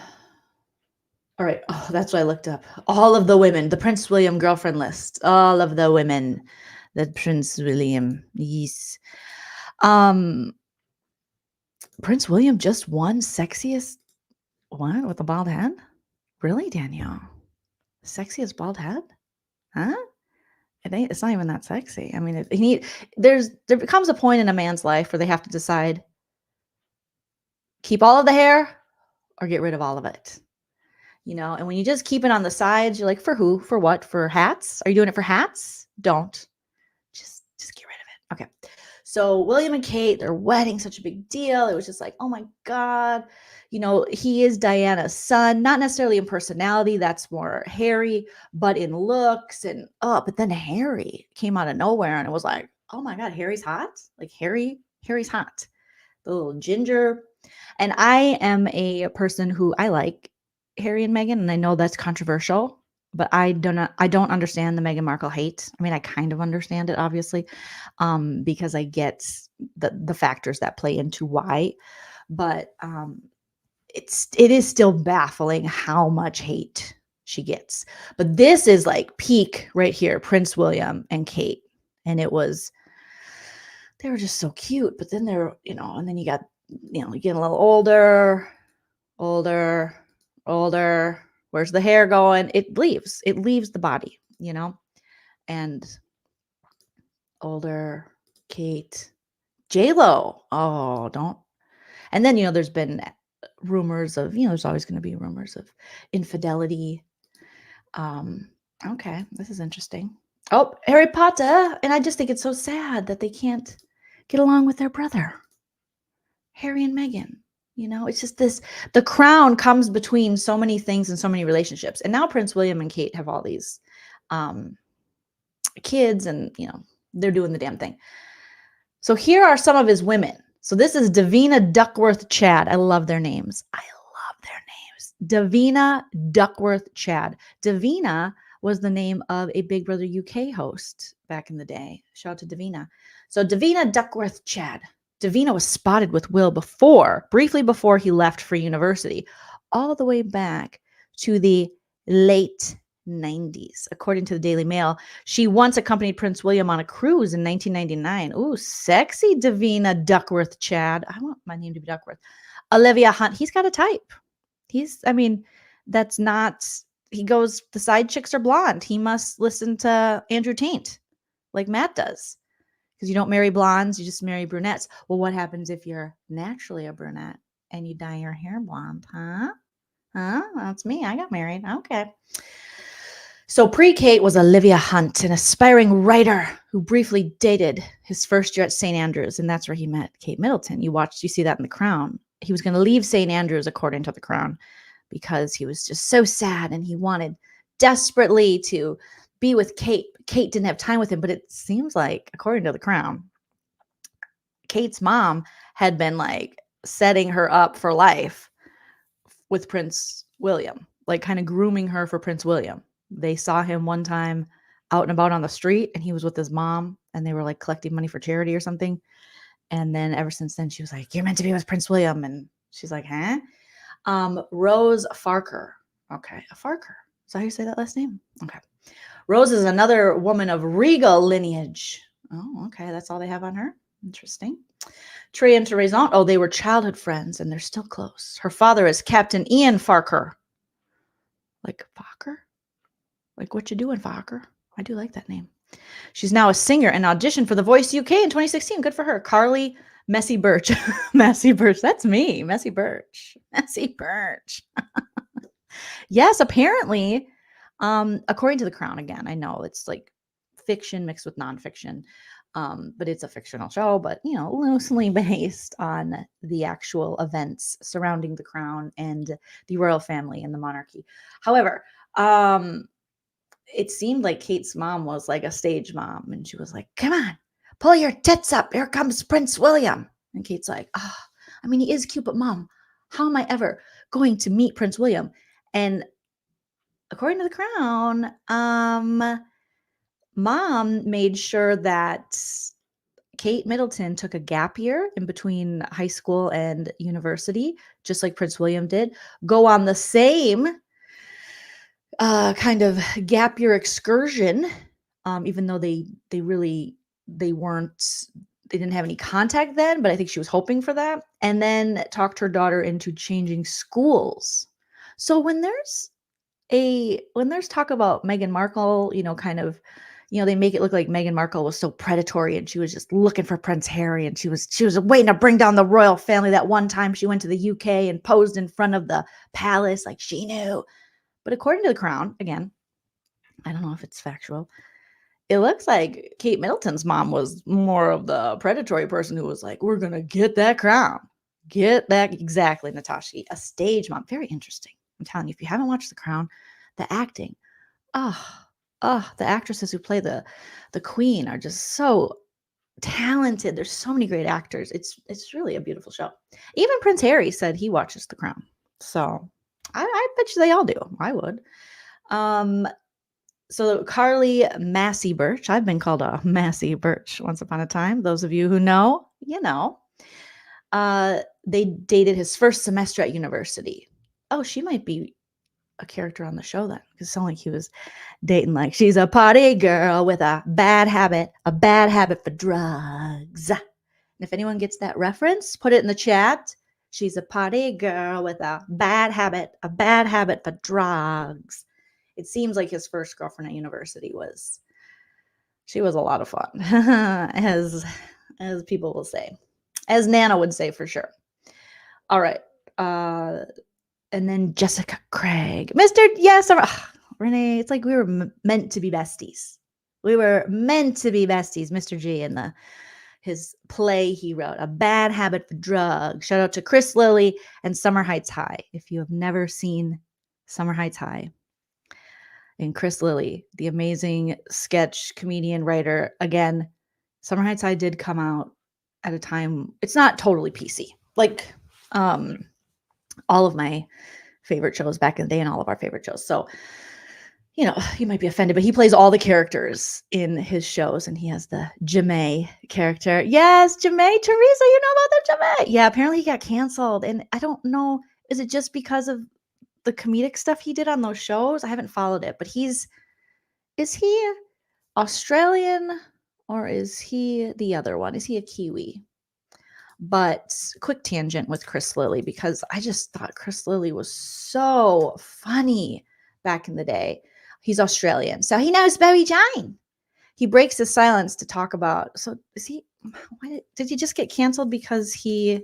All right. Oh, that's what I looked up. All of the women, the Prince William girlfriend list. All of the women that Prince William. Yes. Prince William just won sexiest what with a bald head? Really, Danielle? Sexiest bald head? Huh? It's not even that sexy. I mean, there becomes a point in a man's life where they have to decide keep all of the hair or get rid of all of it. And when you just keep it on the sides, you're like, for who? For what? For hats? Are you doing it for hats? Don't. Just get rid of it. Okay. So William and Kate, their wedding, such a big deal. It was just like, oh my God. He is Diana's son, not necessarily in personality. That's more Harry, but in looks but then Harry came out of nowhere and it was like, oh my God, Harry's hot. Like Harry's hot. The little ginger. And I am a person who I like Harry and Meghan, and I know that's controversial, but I don't understand the Meghan Markle hate. I mean, I kind of understand it, obviously, because I get the factors that play into why, but it is still baffling how much hate she gets. But this is like peak right here, Prince William and Kate, and they were just so cute. But then and then you got you get a little older. Where's the hair going? It leaves the body, and older Kate, J-Lo. Oh, don't. And then, there's been rumors of, there's always going to be rumors of infidelity. Okay. This is interesting. Oh, Harry Potter. And I just think it's so sad that they can't get along with their brother, Harry and Meghan. It's just the crown comes between so many things and so many relationships. And now Prince William and Kate have all these kids and, they're doing the damn thing. So here are some of his women. So this is Davina Duckworth Chad. I love their names. Davina Duckworth Chad. Davina was the name of a Big Brother UK host back in the day. Shout out to Davina. So Davina Duckworth Chad. Davina was spotted with Will briefly before he left for university, all the way back to the late 90s. According to the Daily Mail, she once accompanied Prince William on a cruise in 1999. Ooh, sexy Davina Duckworth Chad. I want my name to be Duckworth. Olivia Hunt. He's got a type. That's not, he goes, the side chicks are blonde. He must listen to Andrew Tate like Matt does. Because you don't marry blondes, you just marry brunettes. Well, what happens if you're naturally a brunette and you dye your hair blonde? Huh? That's me. I got married. Okay. So pre-Kate was Olivia Hunt, an aspiring writer who briefly dated his first year at St. Andrews, and that's where he met Kate Middleton. You see that in The Crown. He was going to leave St. Andrews, according to The Crown, because he was just so sad and he wanted desperately to be with Kate. Kate didn't have time with him, but it seems like, according to The Crown, Kate's mom had been like setting her up for life with Prince William, like kind of grooming her for Prince William. They saw him one time out and about on the street and he was with his mom and they were like collecting money for charity or something. And then ever since then, she was like, you're meant to be with Prince William. And she's like, huh? Rose Farker. Okay. A Farker. Is that how you say that last name? Okay. Rose is another woman of regal lineage. Oh, okay. That's all they have on her. Interesting. Trey and Teresa. Oh, they were childhood friends and they're still close. Her father is Captain Ian Farker. Like Farker? Like what you doing, Farker? I do like that name. She's now a singer and auditioned for The Voice UK in 2016. Good for her. Carly Messy Birch. Messy Birch. That's me. Messy Birch. Messy Birch. Yes, apparently. According to The Crown, again, I know it's like fiction mixed with nonfiction, but it's a fictional show, but loosely based on the actual events surrounding the Crown and the royal family and the monarchy. However, it seemed like Kate's mom was like a stage mom, and she was like, "Come on, pull your tits up. Here comes Prince William." And Kate's like, he is cute, but Mom, how am I ever going to meet Prince William? And according to The Crown, Mom made sure that Kate Middleton took a gap year in between high school and university, just like Prince William did, go on the same kind of gap year excursion, even though they really they weren't they didn't have any contact then, but I think she was hoping for that, and then talked her daughter into changing schools. So when there's talk about Meghan Markle, kind of, they make it look like Meghan Markle was so predatory and she was just looking for Prince Harry, and she was waiting to bring down the royal family. That one time she went to the UK and posed in front of the palace like she knew. But according to the Crown, again, I don't know if it's factual, it looks like Kate Middleton's mom was more of the predatory person who was like, we're going to get that crown. Get that. Exactly, Natasha. A stage mom. Very interesting. I'm telling you, if you haven't watched The Crown, the acting, the actresses who play the queen are just so talented. There's so many great actors. It's really a beautiful show. Even Prince Harry said he watches The Crown. So I bet you they all do. I would. So Carly Massey Birch, I've been called a Massey Birch once upon a time. Those of you who know, you know. They dated his first semester at university. Oh, she might be a character on the show then, because it sounded like he was dating like she's a party girl with a bad habit for drugs. And if anyone gets that reference, put it in the chat. She's a party girl with a bad habit for drugs. It seems like his first girlfriend at university was a lot of fun, as people will say, as Nana would say for sure. All right. And then Jessica Craig. Yes, Renee, it's like we were meant to be besties. We were meant to be besties, Mr. G, in his play he wrote, A Bad Habit for Drugs. Shout out to Chris Lilly and Summer Heights High. If you have never seen Summer Heights High, and Chris Lilly, the amazing sketch comedian writer. Again, Summer Heights High did come out at a time, it's not totally PC. Like all of my favorite shows back in the day and all of our favorite shows. So, you might be offended, but he plays all the characters in his shows, and he has the Jemay character. Yes, Jemay, Teresa, you know about the Jemay. Yeah, apparently he got canceled, and I don't know, is it just because of the comedic stuff he did on those shows? I haven't followed it, but is he Australian or is he the other one? Is he a Kiwi? But quick tangent with Chris Lilly, because I just thought Chris Lilly was so funny back in the day. He's Australian, so he knows Bowie Jane. He breaks his silence to talk about. So is he? Did he just get canceled because he?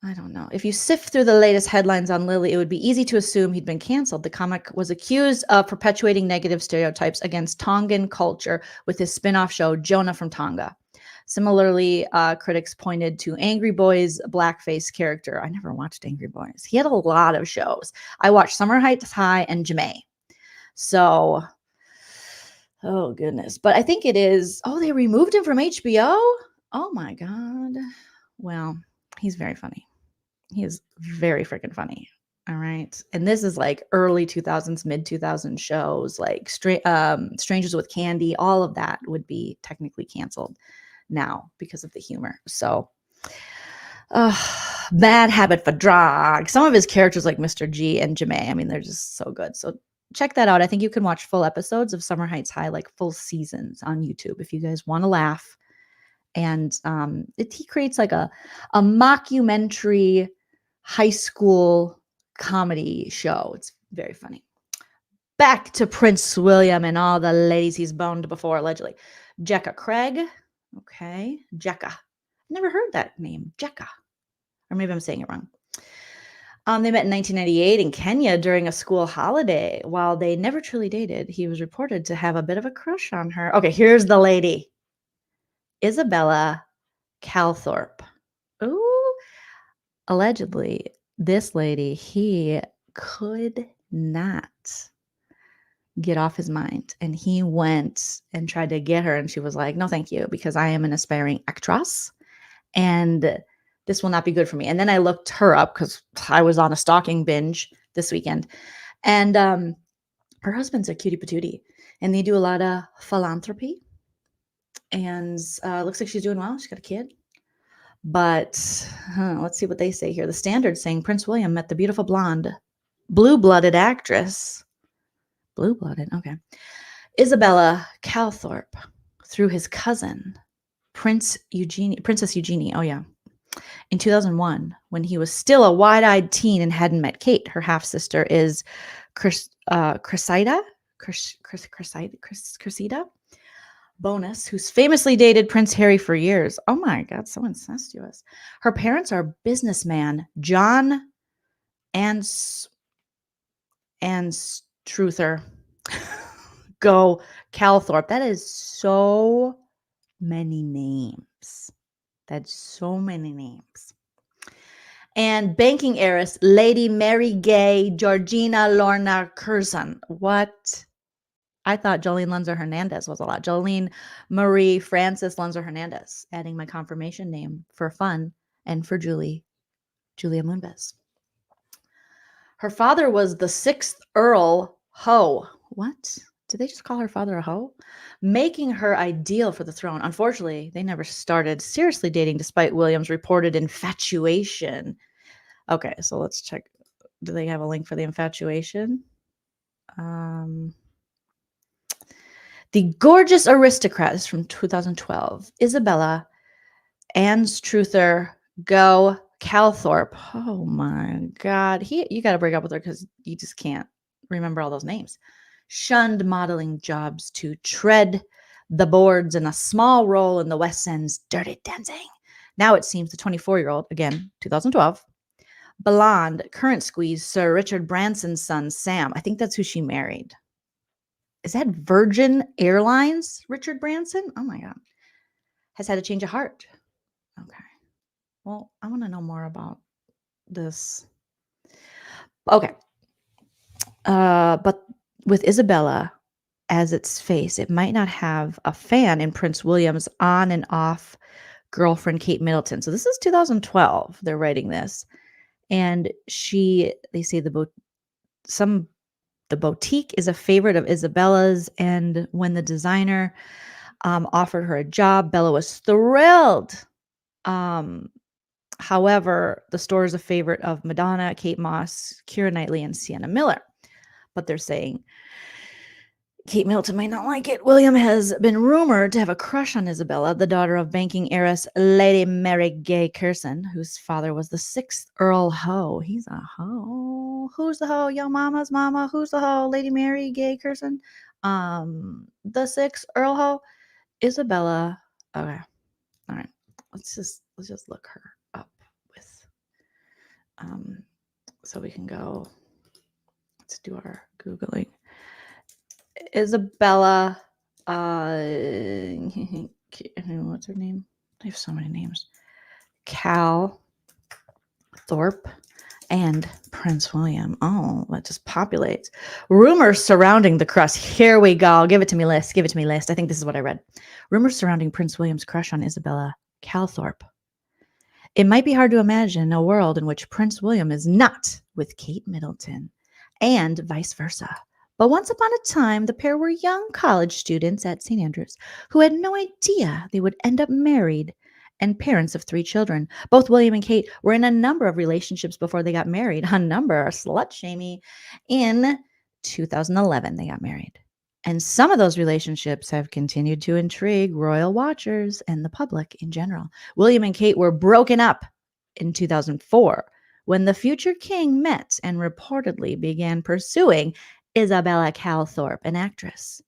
I don't know. If you sift through the latest headlines on Lilly, it would be easy to assume he'd been canceled. The comic was accused of perpetuating negative stereotypes against Tongan culture with his spin-off show, Jonah from Tonga. Similarly, critics pointed to Angry Boy's blackface character. I never watched Angry Boys. He had a lot of shows. I watched Summer Heights High and Jemay. So, oh goodness. But I think it is, they removed him from HBO? Oh my God. Well, he's very funny. He is very freaking funny. All right. And this is like early 2000s, mid 2000s shows, like Strangers with Candy. All of that would be technically canceled now because of the humor. So, Bad Habit for Drugs. Some of his characters like Mr. G and Jemay, I mean, they're just so good. So check that out. I think you can watch full episodes of Summer Heights High, like full seasons on YouTube if you guys want to laugh. And he creates like a mockumentary high school comedy show. It's very funny. Back to Prince William and all the ladies he's boned before, allegedly. Jessica Craig. Okay. Jessica. Never heard that name. Jessica. Or maybe I'm saying it wrong. They met in 1998 in Kenya during a school holiday. While they never truly dated, he was reported to have a bit of a crush on her. Okay, here's the lady. Isabella Calthorpe. Ooh. Allegedly, this lady, he could not get off his mind. And he went and tried to get her. And she was like, no, thank you, because I am an aspiring actress. And this will not be good for me. And then I looked her up because I was on a stalking binge this weekend. And her husband's a cutie patootie. And they do a lot of philanthropy. And looks like she's doing well. She's got a kid. But let's see what they say here. The Standard saying Prince William met the beautiful blonde blue-blooded actress. Blue-blooded, okay. Isabella Calthorpe through his cousin, Princess Eugenie. Oh, yeah. In 2001, when he was still a wide-eyed teen and hadn't met Kate. Her half-sister is Cressida Bonus, who's famously dated Prince Harry for years. Oh my God, so incestuous. Her parents are businessman John and Struther. Go Calthorpe. That is so many names. That's so many names. And banking heiress, Lady Mary Gay Georgina Lorna Curzon. What? I thought Joleen Lunzer Hernandez was a lot. Jolene Marie Frances Lunzer Hernandez, adding my confirmation name for fun and for Julia Moonves. Her father was the 6th Earl Ho. What? Did they just call her father a hoe? Making her ideal for the throne. Unfortunately, they never started seriously dating despite William's reported infatuation. Okay, so let's check. Do they have a link for the infatuation? The Gorgeous Aristocrat is from 2012. Isabella Anstruther Go Calthorpe. Oh my God. You got to break up with her because you just can't remember all those names. Shunned modeling jobs to tread the boards in a small role in the West End's Dirty Dancing. Now it seems the 24-year-old, again, 2012, blonde, current squeeze, Sir Richard Branson's son, Sam. I think that's who she married. Is that Virgin Airlines, Richard Branson? Oh my God. Has had a change of heart. Okay. Well, I want to know more about this. Okay. But with Isabella as its face, it might not have a fan in Prince William's on and off girlfriend, Kate Middleton. So this is 2012. They're writing this. And they say the boutique is a favorite of Isabella's. And when the designer offered her a job, Bella was thrilled. However, the store is a favorite of Madonna, Kate Moss, Keira Knightley, and Sienna Miller. But they're saying Kate Middleton might not like it. William has been rumored to have a crush on Isabella, the daughter of banking heiress Lady Mary Gay Curzon, whose father was the 6th Earl Ho. He's a hoe. Who's the hoe? Yo mama's mama. Who's the hoe? Lady Mary Gay Curzon. The 6th Earl Ho. Isabella. Okay. All right. Let's just look her up with so we can go. Let's do our Googling. Isabella, what's her name? I have so many names. Cal Thorpe and Prince William. Oh, that just populates. Rumors surrounding the crush. Here we go. Give it to me, list. Give it to me, list. I think this is what I read. Rumors surrounding Prince William's crush on Isabella Calthorpe. It might be hard to imagine a world in which Prince William is not with Kate Middleton and vice versa. But once upon a time, the pair were young college students at St. Andrews who had no idea they would end up married and parents of 3 children. Both William and Kate were in a number of relationships before they got married. A number, slut-shamey. In 2011, they got married. And some of those relationships have continued to intrigue royal watchers and the public in general. William and Kate were broken up in 2004 when the future king met and reportedly began pursuing Isabella Calthorpe, an actress.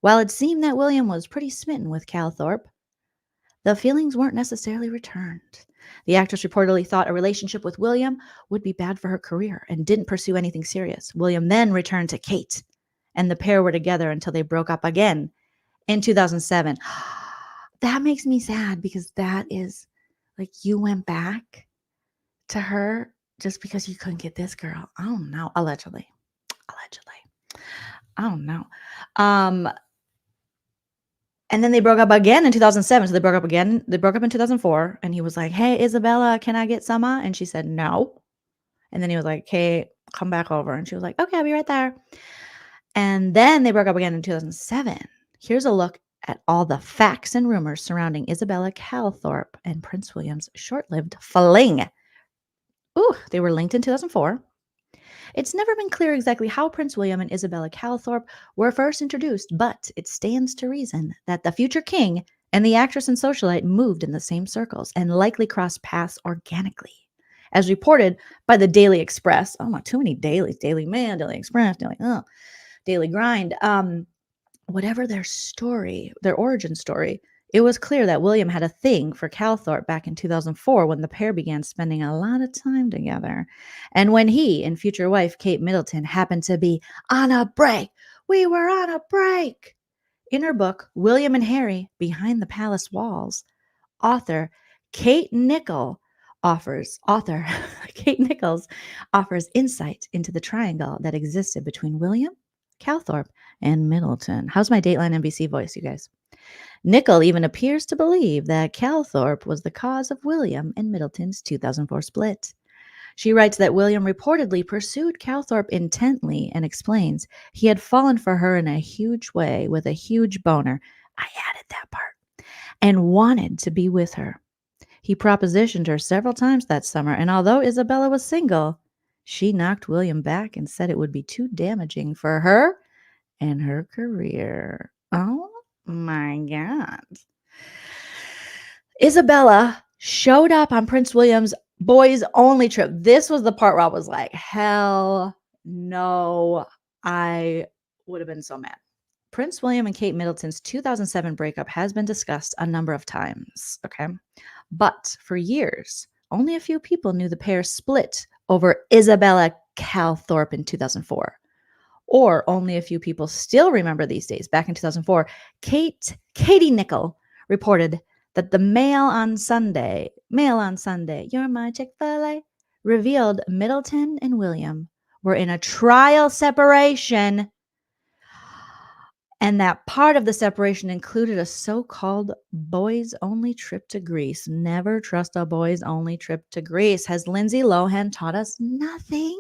While it seemed that William was pretty smitten with Calthorpe, the feelings weren't necessarily returned. The actress reportedly thought a relationship with William would be bad for her career and didn't pursue anything serious. William then returned to Kate, and the pair were together until they broke up again in 2007. That makes me sad because that is like you went back to her just because you couldn't get this girl. I don't know. Allegedly. I don't know. And then they broke up again in 2007. So they broke up again. They broke up in 2004. And he was like, hey, Isabella, can I get some? And she said, no. And then he was like, hey, come back over. And she was like, okay, I'll be right there. And then they broke up again in 2007. Here's a look at all the facts and rumors surrounding Isabella Calthorpe and Prince William's short-lived fling. Ooh, they were linked in 2004. It's never been clear exactly how Prince William and Isabella Calthorpe were first introduced, but it stands to reason that the future king and the actress and socialite moved in the same circles and likely crossed paths organically. As reported by the Daily Express, oh my, too many dailies, Daily Mail, Daily Express, Daily Grind. Whatever their story, their origin story, it was clear that William had a thing for Calthorpe back in 2004 when the pair began spending a lot of time together. And when he and future wife Kate Middleton happened to be on a break. We were on a break. In her book, William and Harry, Behind the Palace Walls, author Kate Nichols offers insight into the triangle that existed between William, Calthorpe, and Middleton. How's my Dateline NBC voice, you guys? Nicholl even appears to believe that Calthorpe was the cause of William and Middleton's 2004 split. She writes that William reportedly pursued Calthorpe intently and explains he had fallen for her in a huge way with a huge boner. I added that part. And wanted to be with her. He propositioned her several times that summer, and although Isabella was single, she knocked William back and said it would be too damaging for her and her career. Oh my God. Isabella showed up on Prince William's boys only trip. This was the part where I was like, hell no. I would have been so mad. Prince William and Kate Middleton's 2007 breakup has been discussed a number of times, okay? But for years, only a few people knew the pair split over Isabella Calthorpe in 2004. Or only a few people still remember these days. Back in 2004, Katie Nicholl reported that the Mail on Sunday, You're My Chick-fil-A, revealed Middleton and William were in a trial separation, and that part of the separation included a so-called boys-only trip to Greece. Never trust a boys-only trip to Greece. Has Lindsay Lohan taught us nothing?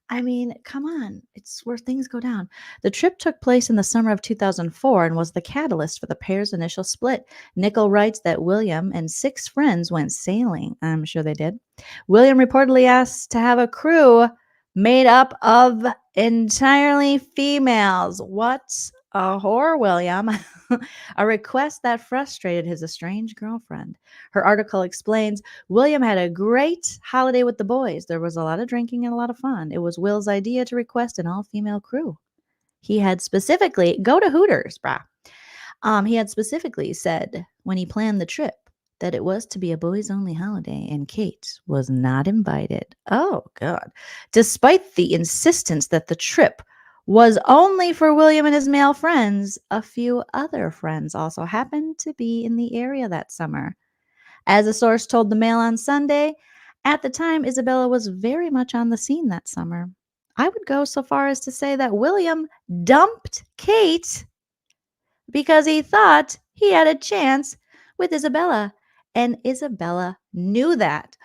I mean, come on. It's where things go down. The trip took place in the summer of 2004 and was the catalyst for the pair's initial split. Nicholl writes that William and 6 friends went sailing. I'm sure they did. William reportedly asked to have a crew made up of entirely females. What a whore, William. A request that frustrated his estranged girlfriend. Her article explains William had a great holiday with the boys. There was a lot of drinking and a lot of fun. It was Will's idea to request an all-female crew. He had specifically, go to Hooters, brah. He had specifically said when he planned the trip that it was to be a boys-only holiday, and Kate was not invited. Oh, God. Despite the insistence that the trip was only for William and his male friends, a few other friends also happened to be in the area that summer. As a source told the Mail on Sunday, at the time, Isabella was very much on the scene that summer. I would go so far as to say that William dumped Kate because he thought he had a chance with Isabella, and Isabella knew that.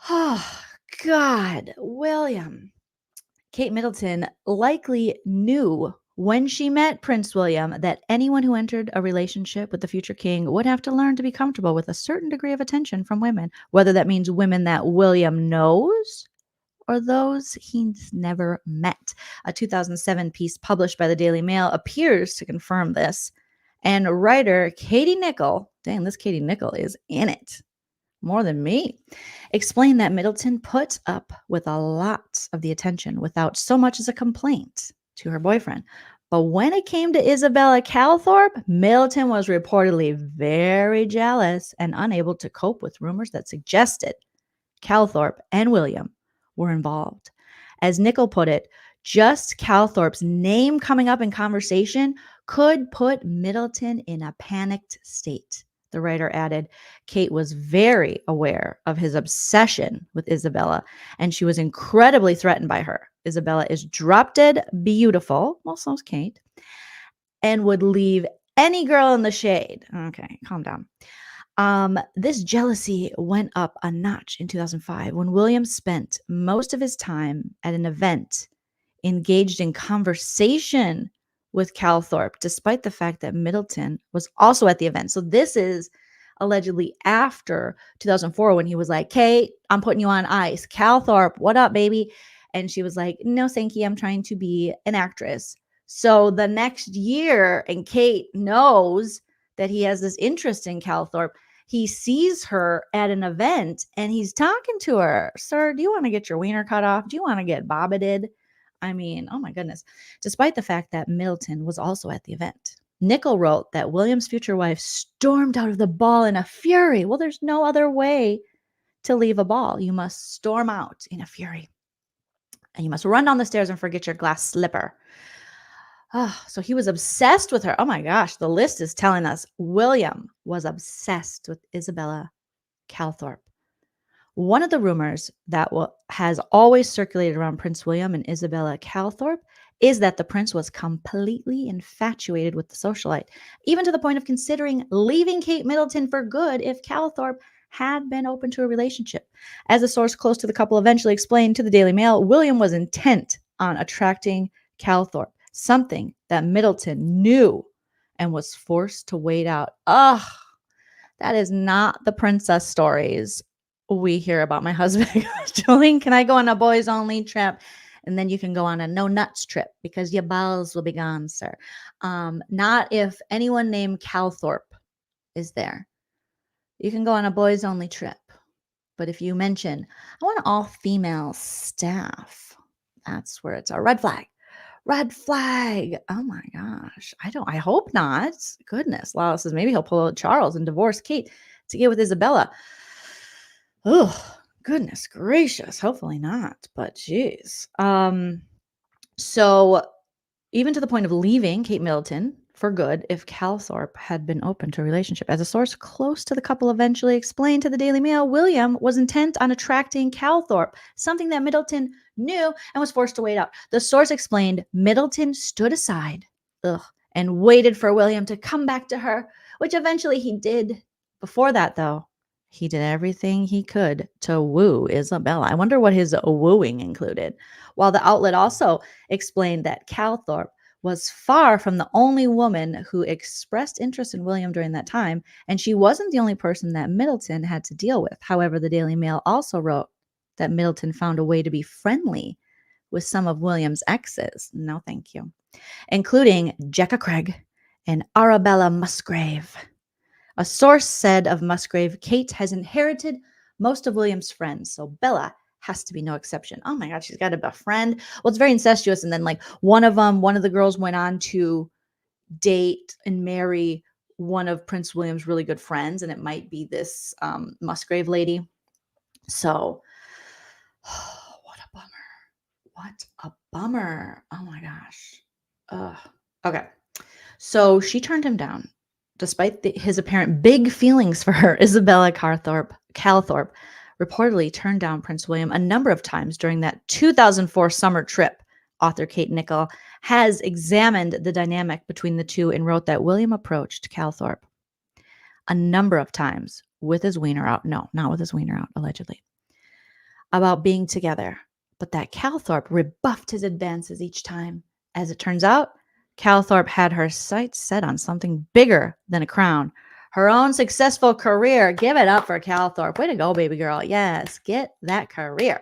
Oh, God, William. Kate Middleton likely knew when she met Prince William that anyone who entered a relationship with the future king would have to learn to be comfortable with a certain degree of attention from women, whether that means women that William knows or those he's never met. A 2007 piece published by the Daily Mail appears to confirm this. And writer Katie Nicholl, dang, this Katie Nicholl is in it more than me, explained that Middleton put up with a lot of the attention without so much as a complaint to her boyfriend. But when it came to Isabella Calthorpe, Middleton was reportedly very jealous and unable to cope with rumors that suggested Calthorpe and William were involved. As Nicholl put it, just Calthorpe's name coming up in conversation could put Middleton in a panicked state. The writer added, Kate was very aware of his obsession with Isabella, and she was incredibly threatened by her. Isabella is drop-dead beautiful, well, so is Kate, and would leave any girl in the shade. Okay, calm down. This jealousy went up a notch in 2005 when William spent most of his time at an event engaged in conversation with Calthorpe, despite the fact that Middleton was also at the event. So this is allegedly after 2004 when he was like, Kate, I'm putting you on ice. Calthorpe, what up, baby? And she was like, no, thank you. I'm trying to be an actress. So the next year, and Kate knows that he has this interest in Calthorpe, he sees her at an event and he's talking to her. Sir, do you want to get your wiener cut off? Do you want to get bobbited? I mean, oh my goodness. Despite the fact that Middleton was also at the event. Nickel wrote that William's future wife stormed out of the ball in a fury. Well, there's no other way to leave a ball. You must storm out in a fury. And you must run down the stairs and forget your glass slipper. Oh, so he was obsessed with her. Oh my gosh, the list is telling us William was obsessed with Isabella Calthorpe. One of the rumors that has always circulated around Prince William and Isabella Calthorpe is that the prince was completely infatuated with the socialite, even to the point of considering leaving Kate Middleton for good if Calthorpe had been open to a relationship. As a source close to the couple eventually explained to the Daily Mail, William was intent on attracting Calthorpe, something that Middleton knew and was forced to wait out. Ugh, that is not the princess stories we hear about my husband. Jolene, can I go on a boys only trip? And then you can go on a no nuts trip because your balls will be gone, sir. Not if anyone named Calthorpe is there. You can go on a boys only trip. But if you mention, I want all female staff, that's where it's a red flag. Red flag. Oh my gosh. I hope not. Goodness. Lala says maybe he'll pull out Charles and divorce Kate to get with Isabella. Oh, goodness gracious. Hopefully not. But geez. So even to the point of leaving Kate Middleton for good if Calthorpe had been open to a relationship. As a source close to the couple eventually explained to the Daily Mail, William was intent on attracting Calthorpe, something that Middleton knew and was forced to wait out. The source explained Middleton stood aside and waited for William to come back to her, which eventually he did. Before that, though, he did everything he could to woo Isabella. I wonder what his wooing included. While the outlet also explained that Calthorpe was far from the only woman who expressed interest in William during that time, and she wasn't the only person that Middleton had to deal with. However, the Daily Mail also wrote that Middleton found a way to be friendly with some of William's exes. No, thank you. Including Jecca Craig and Arabella Musgrave. A source said of Musgrave, Kate has inherited most of William's friends, so Bella has to be no exception. Oh my God, she's got a befriend. Well, it's very incestuous. And then like one of the girls went on to date and marry one of Prince William's really good friends. And it might be this Musgrave lady. So what a bummer. What a bummer. Oh my gosh. Okay. So she turned him down. Despite his apparent big feelings for her, Isabella Calthorpe reportedly turned down Prince William a number of times during that 2004 summer trip. Author Kate Nichol has examined the dynamic between the two and wrote that William approached Calthorpe a number of times with his wiener out. No, not with his wiener out, allegedly. About being together, but that Calthorpe rebuffed his advances each time. As it turns out, Calthorpe had her sights set on something bigger than a crown. Her own successful career. Give it up for Calthorpe. Way to go, baby girl. Yes, get that career.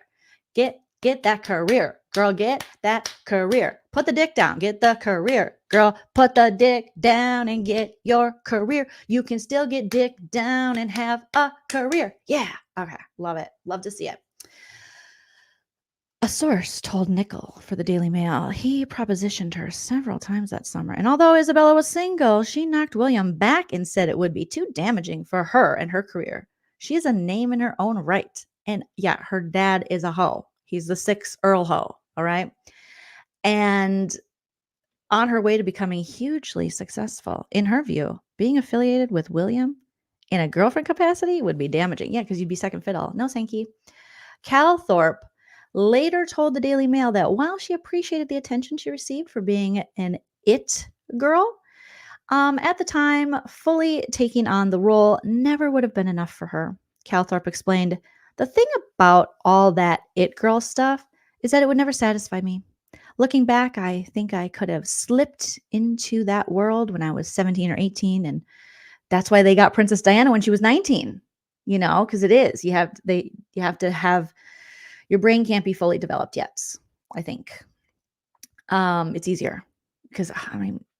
Get that career. Girl, get that career. Put the dick down. Get the career. Girl, put the dick down and get your career. You can still get dick down and have a career. Yeah. Okay. Love it. Love to see it. A source told Nichol for the Daily Mail he propositioned her several times that summer. And although Isabella was single, she knocked William back and said it would be too damaging for her and her career. She is a name in her own right. And yeah, her dad is a hoe. He's the 6th Earl hoe. All right. And on her way to becoming hugely successful, in her view, being affiliated with William in a girlfriend capacity would be damaging. Yeah, because you'd be second fiddle. No, thank you. Calthorpe later told the Daily Mail that while she appreciated the attention she received for being an it girl, at the time, fully taking on the role never would have been enough for her. Calthorpe explained, the thing about all that it girl stuff is that it would never satisfy me. Looking back, I think I could have slipped into that world when I was 17 or 18 and That's why they got Princess Diana when she was 19, because it is. You have to have, your brain can't be fully developed yet, I think. It's easier because,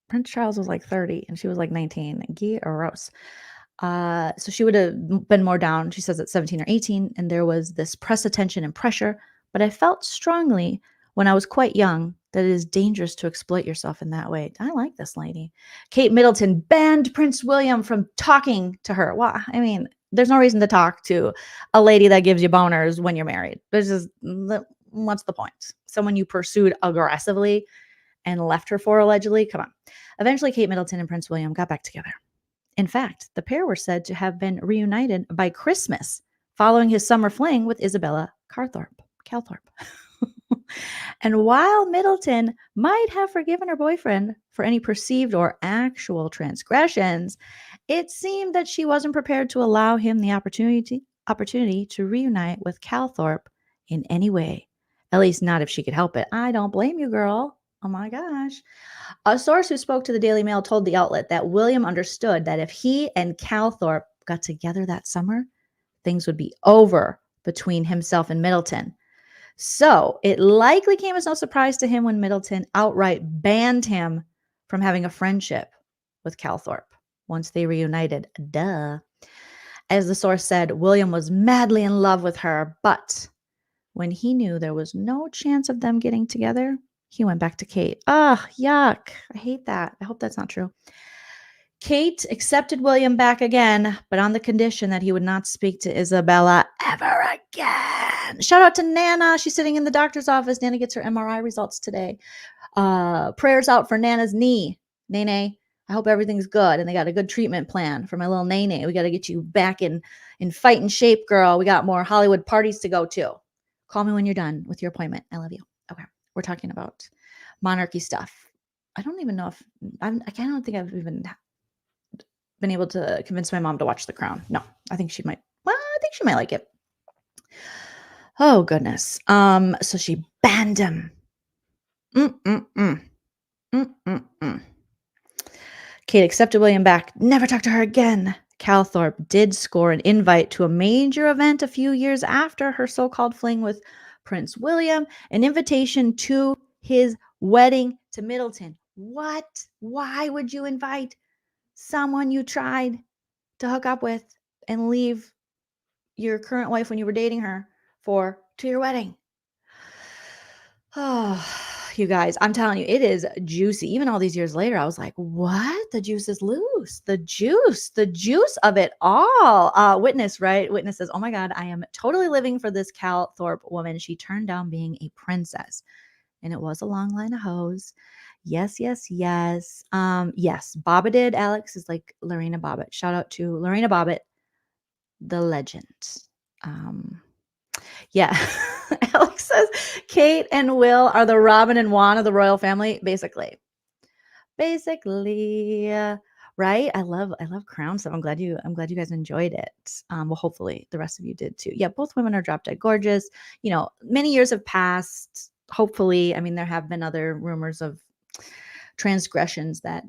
Prince Charles was like 30 and she was like 19. Gross. So she would have been more down, she says, at 17 or 18, and there was this press attention and pressure. But I felt strongly when I was quite young that it is dangerous to exploit yourself in that way. I like this lady. Kate Middleton banned Prince William from talking to her. Well, there's no reason to talk to a lady that gives you boners when you're married. What's the point? Someone you pursued aggressively and left her for, allegedly? Come on. Eventually, Kate Middleton and Prince William got back together. In fact, the pair were said to have been reunited by Christmas following his summer fling with Isabella Calthorpe. And while Middleton might have forgiven her boyfriend for any perceived or actual transgressions, it seemed that she wasn't prepared to allow him the opportunity to reunite with Calthorpe in any way. At least not if she could help it. I don't blame you, girl. Oh my gosh. A source who spoke to the Daily Mail told the outlet that William understood that if he and Calthorpe got together that summer, things would be over between himself and Middleton. So it likely came as no surprise to him when Middleton outright banned him from having a friendship with Calthorpe once they reunited. Duh. As the source said, William was madly in love with her, but when he knew there was no chance of them getting together, he went back to Kate. Yuck. I hate that. I hope that's not true. Kate accepted William back again, but on the condition that he would not speak to Isabella ever again. Shout out to Nana. She's sitting in the doctor's office. Nana gets her MRI results today. Prayers out for Nana's knee. Nene, I hope everything's good. And they got a good treatment plan for my little Nene. We got to get you back in fighting shape, girl. We got more Hollywood parties to go to. Call me when you're done with your appointment. I love you. Okay. We're talking about monarchy stuff. I don't even know if I don't think I've even been able to convince my mom to watch The Crown. No, I think she might. Well, I think she might like it. Oh goodness. So she banned him. Kate accepted William back. Never talked to her again. Calthorpe did score an invite to a major event a few years after her so-called fling with Prince William, an invitation to his wedding to Middleton. What? Why would you invite someone you tried to hook up with and leave your current wife when you were dating her to your wedding? Oh, you guys, I'm telling you, it is juicy. Even all these years later, I was like, what? The juice is loose. The juice of it all. Witness, right? Witness says, oh my God, I am totally living for this Calthorpe woman. She turned down being a princess. And it was a long line of hoes. Yes. Yes. Bobbitt did. Alex is like Lorena Bobbitt. Shout out to Lorena Bobbitt, the legend. Yeah. Alex says Kate and Will are the Robin and Juan of the royal family. Basically, right? I love Crown stuff. I'm glad you guys enjoyed it. Well, hopefully the rest of you did too. Yeah, both women are drop dead gorgeous. Many years have passed. Hopefully, there have been other rumors of transgressions that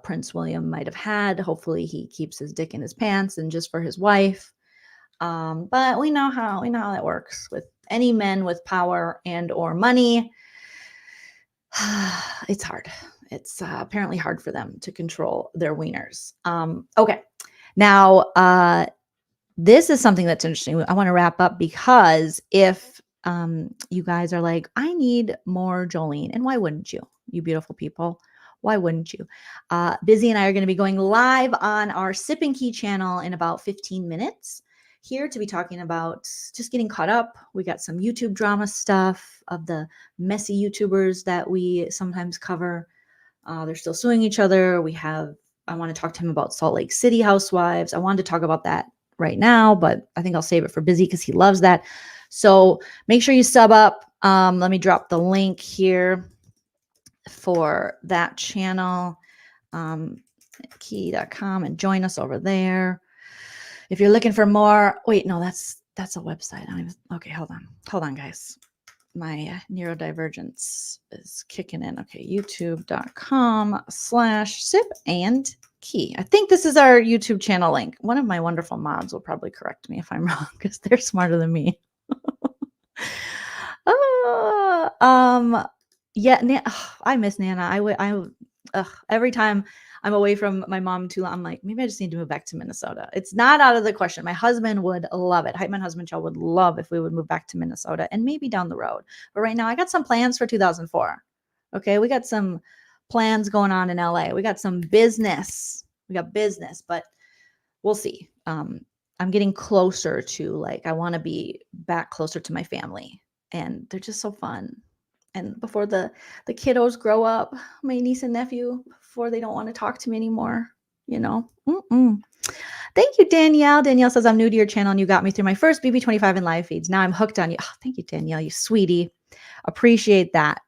Prince William might have had. Hopefully, he keeps his dick in his pants and just for his wife. But we know how that works with any men with power and or money. It's hard. It's apparently hard for them to control their wieners. Okay. Now, this is something that's interesting. I want to wrap up because if you guys are like, I need more Jolene, and why wouldn't you? You beautiful people. Why wouldn't you? Busy and I are going to be going live on our Sip and Key channel in about 15 minutes here to be talking about just getting caught up. We got some YouTube drama stuff of the messy YouTubers that we sometimes cover. They're still suing each other. I want to talk to him about Salt Lake City housewives. I wanted to talk about that right now, but I think I'll save it for Busy because he loves that. So make sure you sub up. Let me drop the link here for that channel, key.com, and join us over there. If you're looking for more, wait, no, that's a website. Okay, hold on, guys. My neurodivergence is kicking in. Okay, youtube.com/sip and Key. I think this is our YouTube channel link. One of my wonderful mods will probably correct me if I'm wrong because they're smarter than me. Yeah, I miss Nana. Every time I'm away from my mom too long, I'm like, maybe I just need to move back to Minnesota. It's not out of the question. My husband would love it. My husband Joe would love if we would move back to Minnesota and maybe down the road. But right now, I got some plans for 2004. Okay, we got some plans going on in LA. We got some business. We got business, but we'll see. I'm getting closer to like I want to be back closer to my family, and they're just so fun. And before the kiddos grow up, my niece and nephew, before they don't want to talk to me anymore, you know. Thank you, Danielle. Danielle says, I'm new to your channel and you got me through my first BB25 in live feeds. Now I'm hooked on you. Oh, thank you, Danielle, you sweetie. Appreciate that.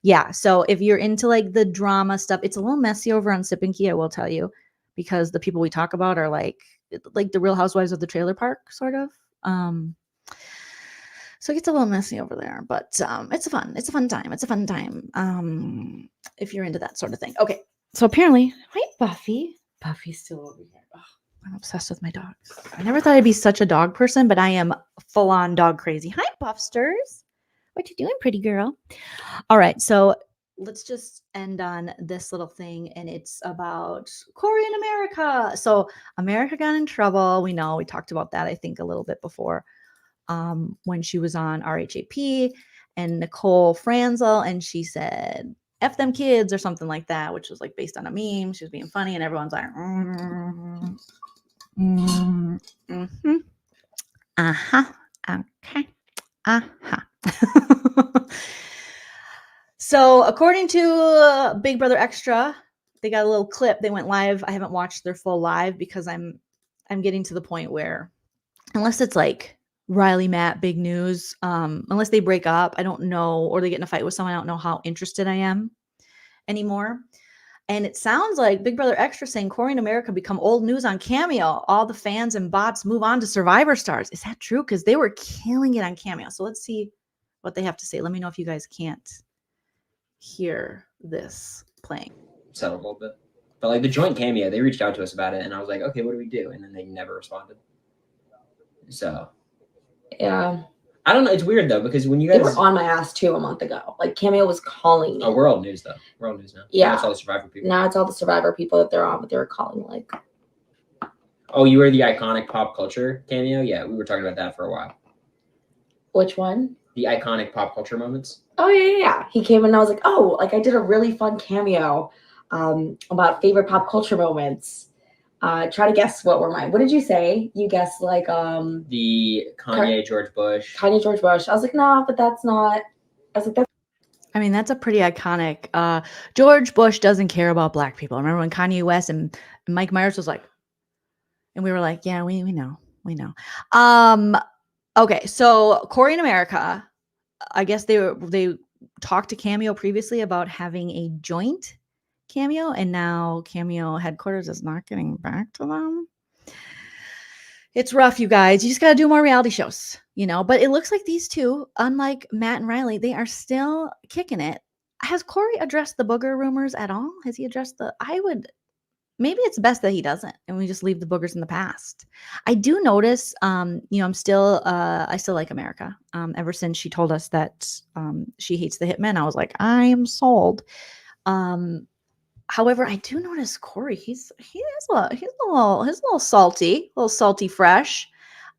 Yeah, so if you're into like the drama stuff, it's a little messy over on Sip and Key, I will tell you, because the people we talk about are like the Real Housewives of the Trailer Park, sort of. So it gets a little messy over there, but it's a fun time. It's a fun time. If you're into that sort of thing. Okay. So apparently, hi, Buffy. Buffy's still over here. Oh, I'm obsessed with my dogs. I never thought I'd be such a dog person, but I am full on dog crazy. Hi, Buffsters. What you doing, pretty girl? All right. So let's just end on this little thing. And it's about Corey in America. So America got in trouble. We know we talked about that, I think, a little bit before. When she was on RHAP and Nicole Franzel, and she said, F them kids or something like that, which was like based on a meme. She was being funny and everyone's like, okay. So according to Big Brother Extra, they got a little clip. They went live. I haven't watched their full live because I'm getting to the point where unless it's like Riley, Matt, big news. Unless they break up, I don't know, or they get in a fight with someone, I don't know how interested I am anymore. And it sounds like Big Brother Extra saying Corey in America become old news on Cameo. All the fans and bots move on to Survivor Stars. Is that true? Because they were killing it on Cameo. So let's see what they have to say. Let me know if you guys can't hear this playing. Settled a little bit. But like the joint Cameo, they reached out to us about it, and I was like, okay, what do we do? And then they never responded. So yeah, I don't know. It's weird though because when you guys they were on my ass too a month ago. Like Cameo was calling me. Oh, we're old news though. We're old news now. Yeah, now it's all the Survivor people. Now it's all the Survivor people that they're on, but they were calling like. Oh, you were the iconic Pop Culture Cameo. Yeah, we were talking about that for a while. Which one? The iconic Pop Culture moments. Oh yeah. He came in and I was like, oh, like I did a really fun cameo, about favorite pop culture moments. Try to guess what were mine. What did you say? You guessed like the Kanye George Bush. Kanye George Bush. I was like, no, but that's not. I was like, that's. I mean, that's a pretty iconic. George Bush doesn't care about black people. Remember when Kanye West and Mike Myers was like, and we were like, yeah, we know. Okay, so Corey in America, I guess they talked to Cameo previously about having a joint Cameo, and now Cameo headquarters is not getting back to them. It's rough, you guys. You just got to do more reality shows, you know. But it looks like these two, unlike Matt and Riley, they are still kicking it. Has Corey addressed the booger rumors at all? Has he addressed maybe it's best that he doesn't, and we just leave the boogers in the past. I do notice, I still like America. Ever since she told us that she hates the hitmen, I was like, I am sold. However, I do notice Corey. He's a little salty fresh,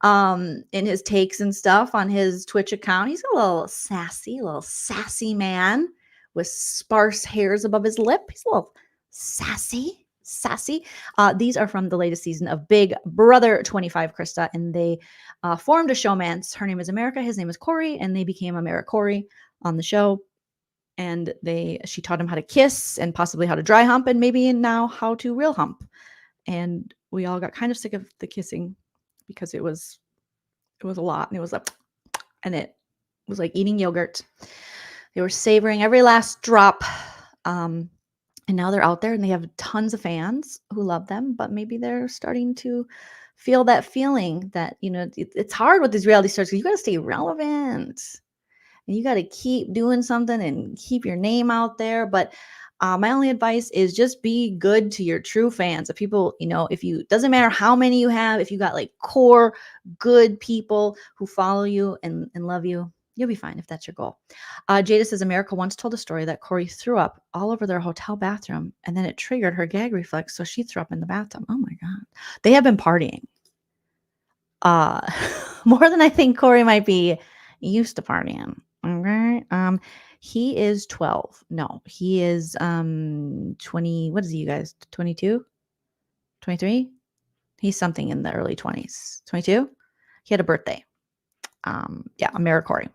in his takes and stuff on his Twitch account. He's a little sassy man with sparse hairs above his lip. He's a little sassy. These are from the latest season of Big Brother 25, Krista, and they formed a showmance. Her name is America. His name is Corey, and they became AmeriCorey on the show. And she taught him how to kiss and possibly how to dry hump and maybe now how to real hump. And we all got kind of sick of the kissing because it was a lot. And it was like eating yogurt. They were savoring every last drop. And now they're out there and they have tons of fans who love them, but maybe they're starting to feel that feeling that, it's hard with these reality stars because you got to stay relevant. And you got to keep doing something and keep your name out there. But My only advice is just be good to your true fans. If people, doesn't matter how many you have, if you got like core good people who follow you and love you, you'll be fine if that's your goal. Jada says America once told a story that Corey threw up all over their hotel bathroom and then it triggered her gag reflex. So she threw up in the bathtub. Oh my God. They have been partying. More than I think Corey might be used to partying. Okay. He is 12. No, he is 20. What is he, you guys? 22? 23? He's something in the early 20s. 22? He had a birthday. Yeah, AmeriCorey.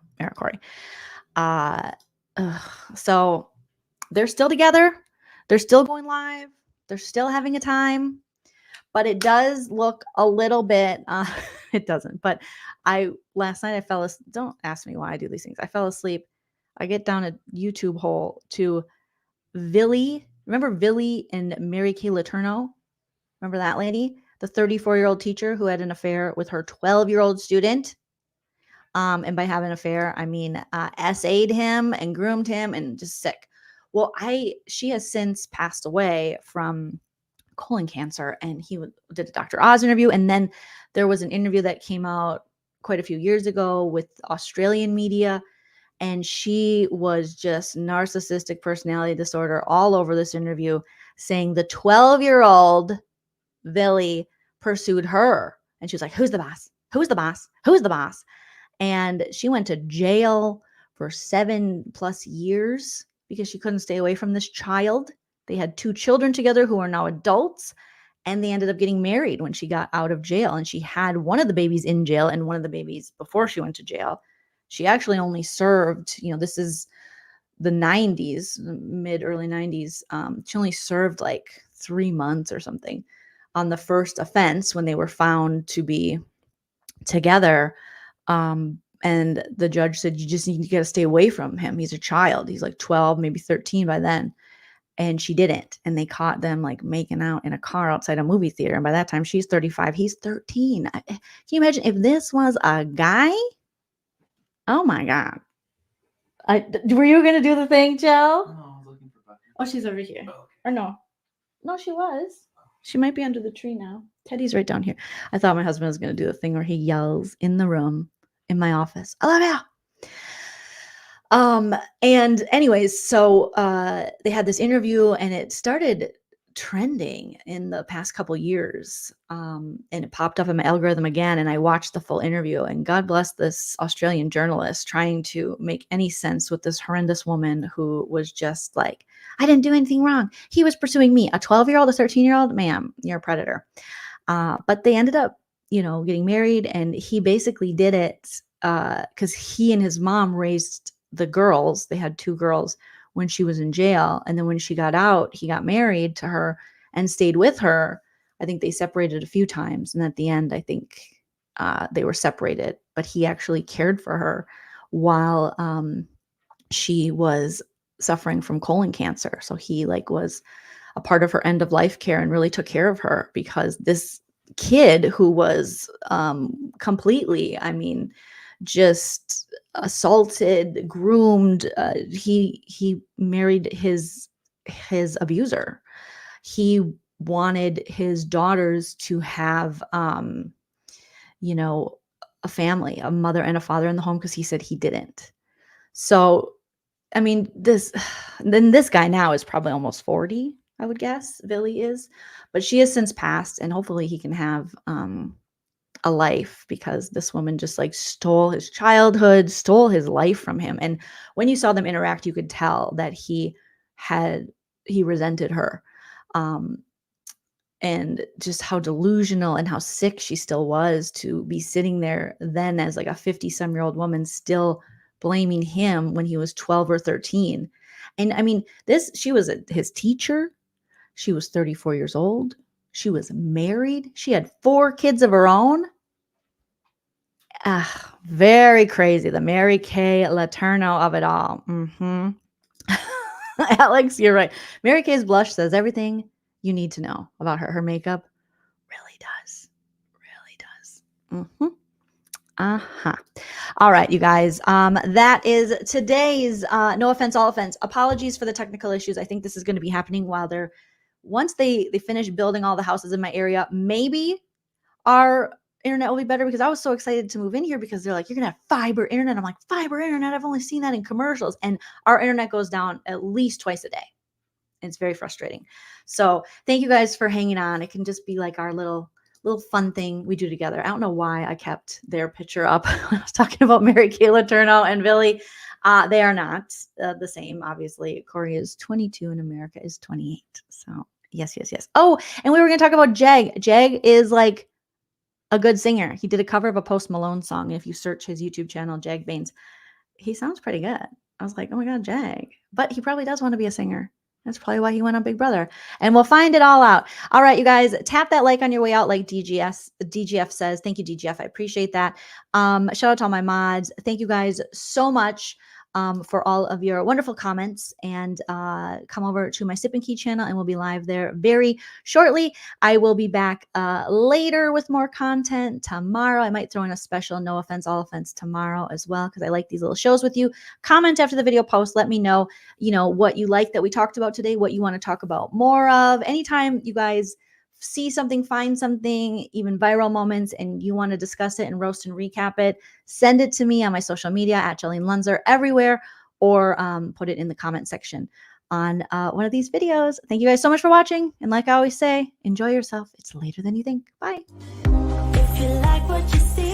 So they're still together. They're still going live. They're still having a time. But it does look a little bit, it doesn't. But last night I fell asleep. Don't ask me why I do these things. I fell asleep. I get down a YouTube hole to Villy. Remember Villy and Mary Kay Letourneau? Remember that lady? The 34-year-old teacher who had an affair with her 12-year-old student. And by having an affair, I mean essayed him and groomed him and just sick. Well, she has since passed away from colon cancer, and he did a Dr. Oz interview, and then there was an interview that came out quite a few years ago with Australian media, and she was just narcissistic personality disorder all over this interview, saying the 12-year-old Villy pursued her, and she was like, who's the boss? Who's the boss? Who's the boss? And she went to jail for 7+ years because she couldn't stay away from this child. They had 2 children together who are now adults, and they ended up getting married when she got out of jail. And she had one of the babies in jail and one of the babies before she went to jail. She actually only served, this is the 90s, early 90s. She only served like 3 months or something on the first offense when they were found to be together. And the judge said, you got to stay away from him. He's a child. He's like 12, maybe 13 by then. And she didn't. And they caught them like making out in a car outside a movie theater. And by that time, she's 35. He's 13. Can you imagine if this was a guy? Oh my God. Were you going to do the thing, Joe? No, I was looking for buttons. Oh, she's over here. Oh, okay. Or no. No, she was. She might be under the tree now. Teddy's right down here. I thought my husband was going to do the thing where he yells in the room in my office, I love you. And anyways, so they had this interview and it started trending in the past couple years. And it popped up in my algorithm again, and I watched the full interview, and God bless this Australian journalist trying to make any sense with this horrendous woman who was just like, I didn't do anything wrong. He was pursuing me, a 12-year-old, a 13-year-old, ma'am, you're a predator. But they ended up, getting married, and he basically did it because he and his mom raised the girls. They had 2 girls when she was in jail. And then when she got out, he got married to her and stayed with her. I think they separated a few times. And at the end, I think they were separated, but he actually cared for her while she was suffering from colon cancer. So he was a part of her end of life care and really took care of her, because this kid who was completely, just assaulted, groomed. He married his abuser. He wanted his daughters to have, a family, a mother and a father in the home, because he said he didn't. So, this guy now is probably almost 40, I would guess. Villy is, but she has since passed, and hopefully he can have, a life, because this woman just stole his childhood, stole his life from him. And when you saw them interact, you could tell that he resented her. And just how delusional and how sick she still was to be sitting there then as a 50-some-year-old woman still blaming him when he was 12 or 13. And she was his teacher. She was 34 years old. She was married. She had 4 kids of her own. Very crazy. The Mary Kay Letourneau of it all. Mm-hmm. Alex, you're right. Mary Kay's blush says everything you need to know about her. Her makeup really does. Really does. Mm-hmm. All right, you guys. That is today's no offense, all offense. Apologies for the technical issues. I think this is going to be happening while once they finish building all the houses in my area. Maybe our internet will be better, because I was so excited to move in here, because they're like, you're gonna have fiber internet. I'm like, fiber internet? I've only seen that in commercials. And our internet goes down at least twice a day. It's very frustrating. So thank you guys for hanging on. It can just be like our little fun thing we do together. I don't know why I kept their picture up when I was talking about Mary Kayla Turnout and Billy. They are not the same, obviously. Corey is 22 and America is 28. So yes. Oh, and we were going to talk about Jeg. Jeg is like a good singer. He did a cover of a Post Malone song. And if you search his YouTube channel, Jag Baines, he sounds pretty good. I was like, oh my God, Jag. But he probably does want to be a singer. That's probably why he went on Big Brother. And we'll find it all out. All right, you guys, tap that like on your way out, like DGF says. Thank you, DGF. I appreciate that. Shout out to all my mods. Thank you guys so much for all of your wonderful comments. And come over to my Sip and Key channel, and we'll be live there very shortly. I will be back later with more content tomorrow. I might throw in a special no offense, all offense tomorrow as well, because I like these little shows with you. Comment after the video post. Let me know, what you like that we talked about today, what you want to talk about more of. Anytime you guys see something, find something, even viral moments, and you want to discuss it and roast and recap it, send it to me on my social media at Joleen Lunzer everywhere, or put it in the comment section on one of these videos. Thank you guys so much for watching. And like I always say, enjoy yourself. It's later than you think. Bye. If you like what you see.